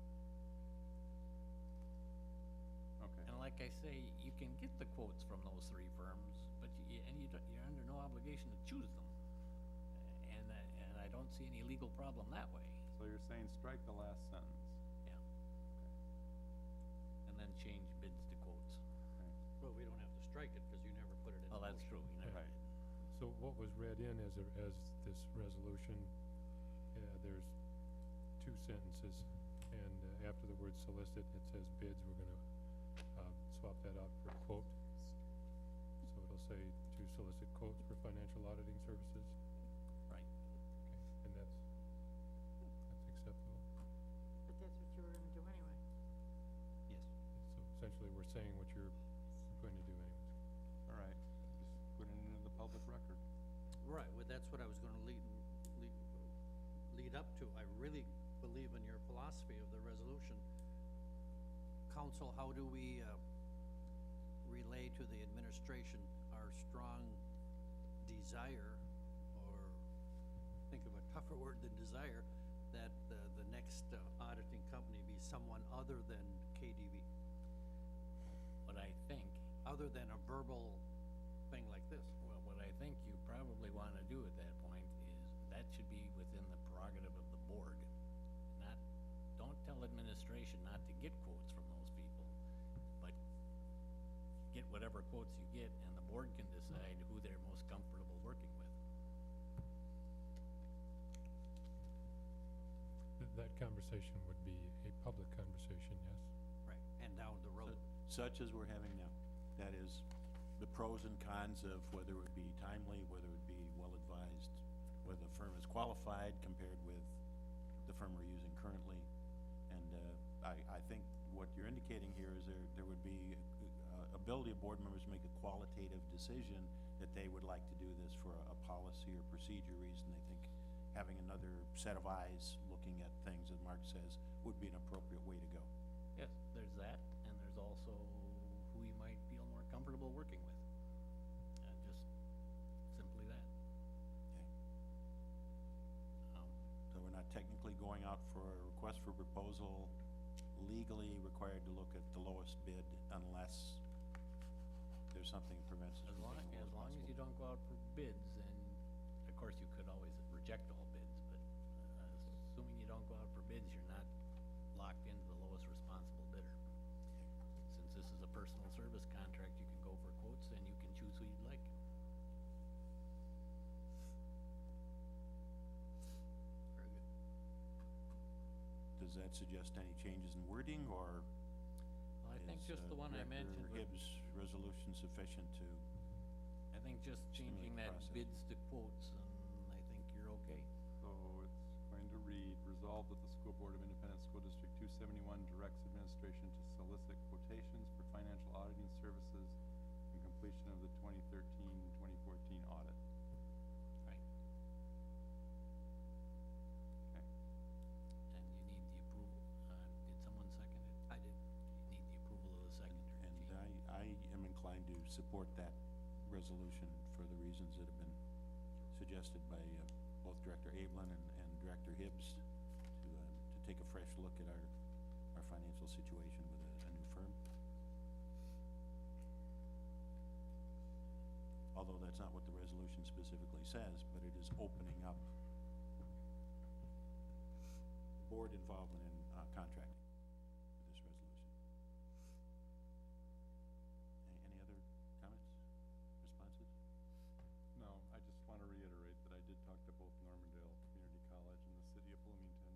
okay. And like I say, you can get the quotes from those 3 firms, but you're under no obligation to choose them. And I don't see any legal problem that way. So you're saying strike the last sentence? Yeah. And then change bids to quotes. Okay. well, we don't have to strike it because you never put it in. Well, the that's motion. true. You never Right. did. So what was read in as this resolution, there's 2 sentences, and after the word solicit, it says bids, we're gonna swap that out for quote. So it'll say to solicit quotes for financial auditing services. Right. Okay, and that's acceptable. But that's what you were gonna do anyway. Yes. So essentially, we're saying what you're going to do anyways. All right, just put it into the public record. Right, well, that's what I was gonna lead up to. I really believe in your philosophy of the resolution. Council, how do we relay to the administration our strong desire, or think of a tougher word than desire, that the next auditing company someone other than KDV? What I think, Other than a verbal thing like this? well, what I think you probably want to do at that point is, that should be within the prerogative of the board. Not, don't tell administration not to get quotes from those people, but get whatever quotes you get, and the board can decide who they're most comfortable working with. That conversation would be a public conversation, yes? Right, and down the road. Such as we're having now. That is the pros and cons of whether it would be timely, whether it would be well-advised, whether the firm is qualified compared with the firm we're using currently. And I think what you're indicating here is there would be ability of board members to make a qualitative decision that they would like to do this for a policy or procedure reason. They think having another set of eyes looking at things, as Mark says, would be an appropriate way to go. Yes, there's that, and there's also who you might feel more comfortable working with. Just simply that. Okay. So we're not technically going out for a request for proposal, legally required to look at the lowest bid unless there's something that prevents us As from long, being the as lowest long as possible. you don't go out for bids, and of course you could always reject all bids, but assuming you don't go out for bids, you're not locked into the lowest responsible bidder. Since this is a personal service contract, you can go for quotes and you can choose who you'd like. Very good. Does that suggest any changes in wording, or Well, I think is, just the one I Director mentioned, Hibbs' resolution sufficient to? I think just Stimulate changing the that process. bids to quotes, and I think you're okay. So it's going to read, resolved that the School Board of Independent School District 271 directs administration to solicit quotations for financial auditing services and completion of the 2013-2014 audit. Right. Okay. And you need the approval. Did someone second it? I did. You need the approval of the seconder. And I am inclined to support that resolution for the reasons that have been suggested by both Director Ablin and Director Hibbs to take a fresh look at our financial situation with a new firm. Although that's not what the resolution specifically says, but it is opening up board involvement in contracting with this resolution. Any other comments, responses? No, I just want to reiterate that I did talk to both Normandale Community College and the city of Bloomington,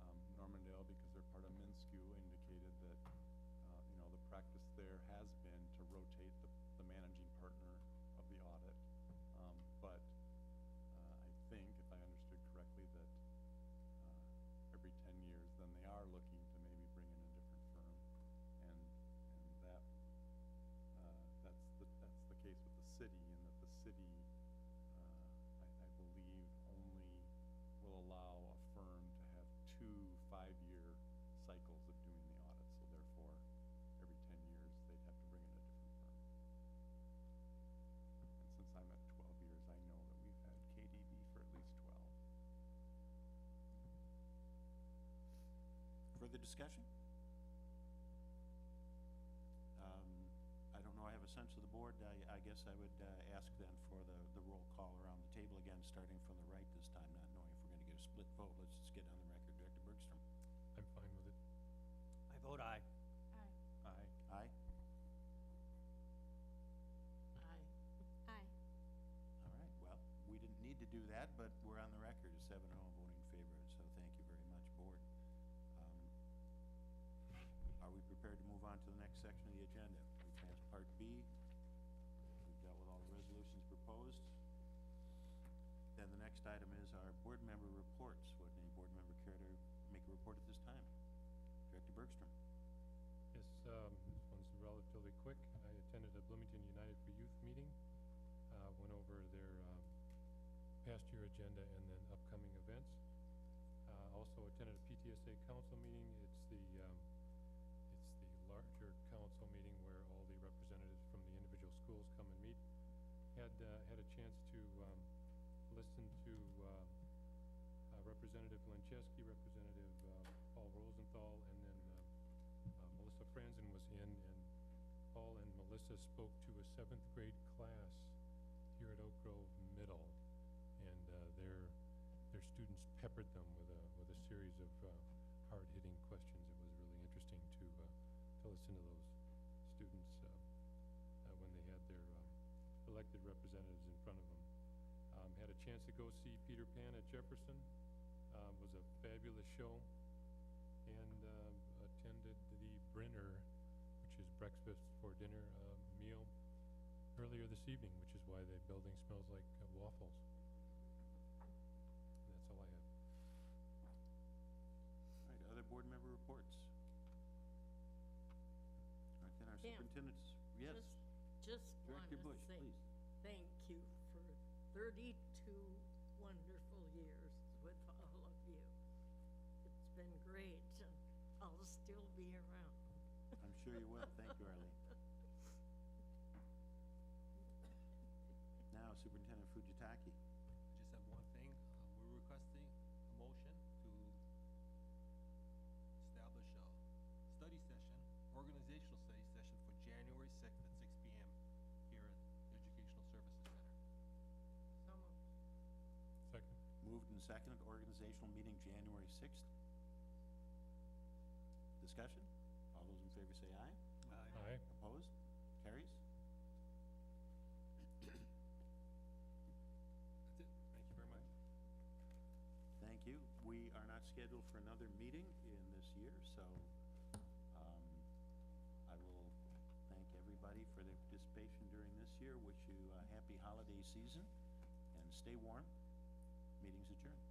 and Normandale, because they're part of MINSCU, indicated that, the practice there has been to rotate the managing partner of the audit. But I think, if I understood correctly, that every 10 years, then they are looking to maybe bring in a different firm. And that's the case with the city, in that the city, I believe, only will allow a firm to have 2 5-year cycles of doing the audit. So therefore, every 10 years, they'd have to bring in a different firm. And since I'm at 12 years, I know that we've had KDB for at least 12. Further discussion? I don't know, I have a sense of the board. I guess I would ask then for the roll call around the table again, starting from the right this time, not knowing if we're going to get a split vote. Let's just get on the record. Director Bergstrom? I'm fine with it. I vote aye. Aye. Aye. Aye? Aye. Aye. All right, well, we didn't need to do that, but we're on the record as 7-0 voting in favor of it, so thank you very much, board. Are we prepared to move on to the next section of the agenda? We've passed Part B. We've dealt with all the resolutions proposed. Then the next item is our board member reports. Would any board member care to make a report at this time? Director Bergstrom? Yes, this one's relatively quick. I attended a Bloomington United for Youth meeting, went over their past year agenda and then upcoming events. Also attended a PTSA council meeting. It's the larger council meeting where all the representatives from the individual schools come and meet. Had a chance to listen to Representative Lencheski, Representative Paul Rosenthal, and was in, and Paul and Melissa spoke to a 7th grade class here at Oak Grove Middle, and their students peppered them with a series of hard-hitting questions. It was really interesting to listen to those students when they had their elected representatives in front of them. Had a chance to go see Peter Pan at Jefferson. Was a fabulous show, and attended the Brinner, which is breakfast for dinner meal earlier this evening, which is why the building smells like waffles. And that's all I have. All right, other board member reports? All right, then our Dan, superintendent's, yes, Just Director wanna Bush, say please. thank you for 32 wonderful years with all of you. It's been great, and I'll still be around. I'm sure you will. Thank you, Arlene. Now Superintendent Fujitaki. I just have one thing. We're requesting a motion to establish a study session, organizational study session for January 6th at 6 p.m. here at the Educational Services Center. So moved. Second. Moved and seconded, organizational meeting January 6th. Discussion? All those in favor say aye. Aye. Opposed? Carries? That's it. Thank you very much. Thank you. We are not scheduled for another meeting in this year, so I will thank everybody for their participation during this year. Wish you a happy holiday season, and stay warm. Meeting's adjourned.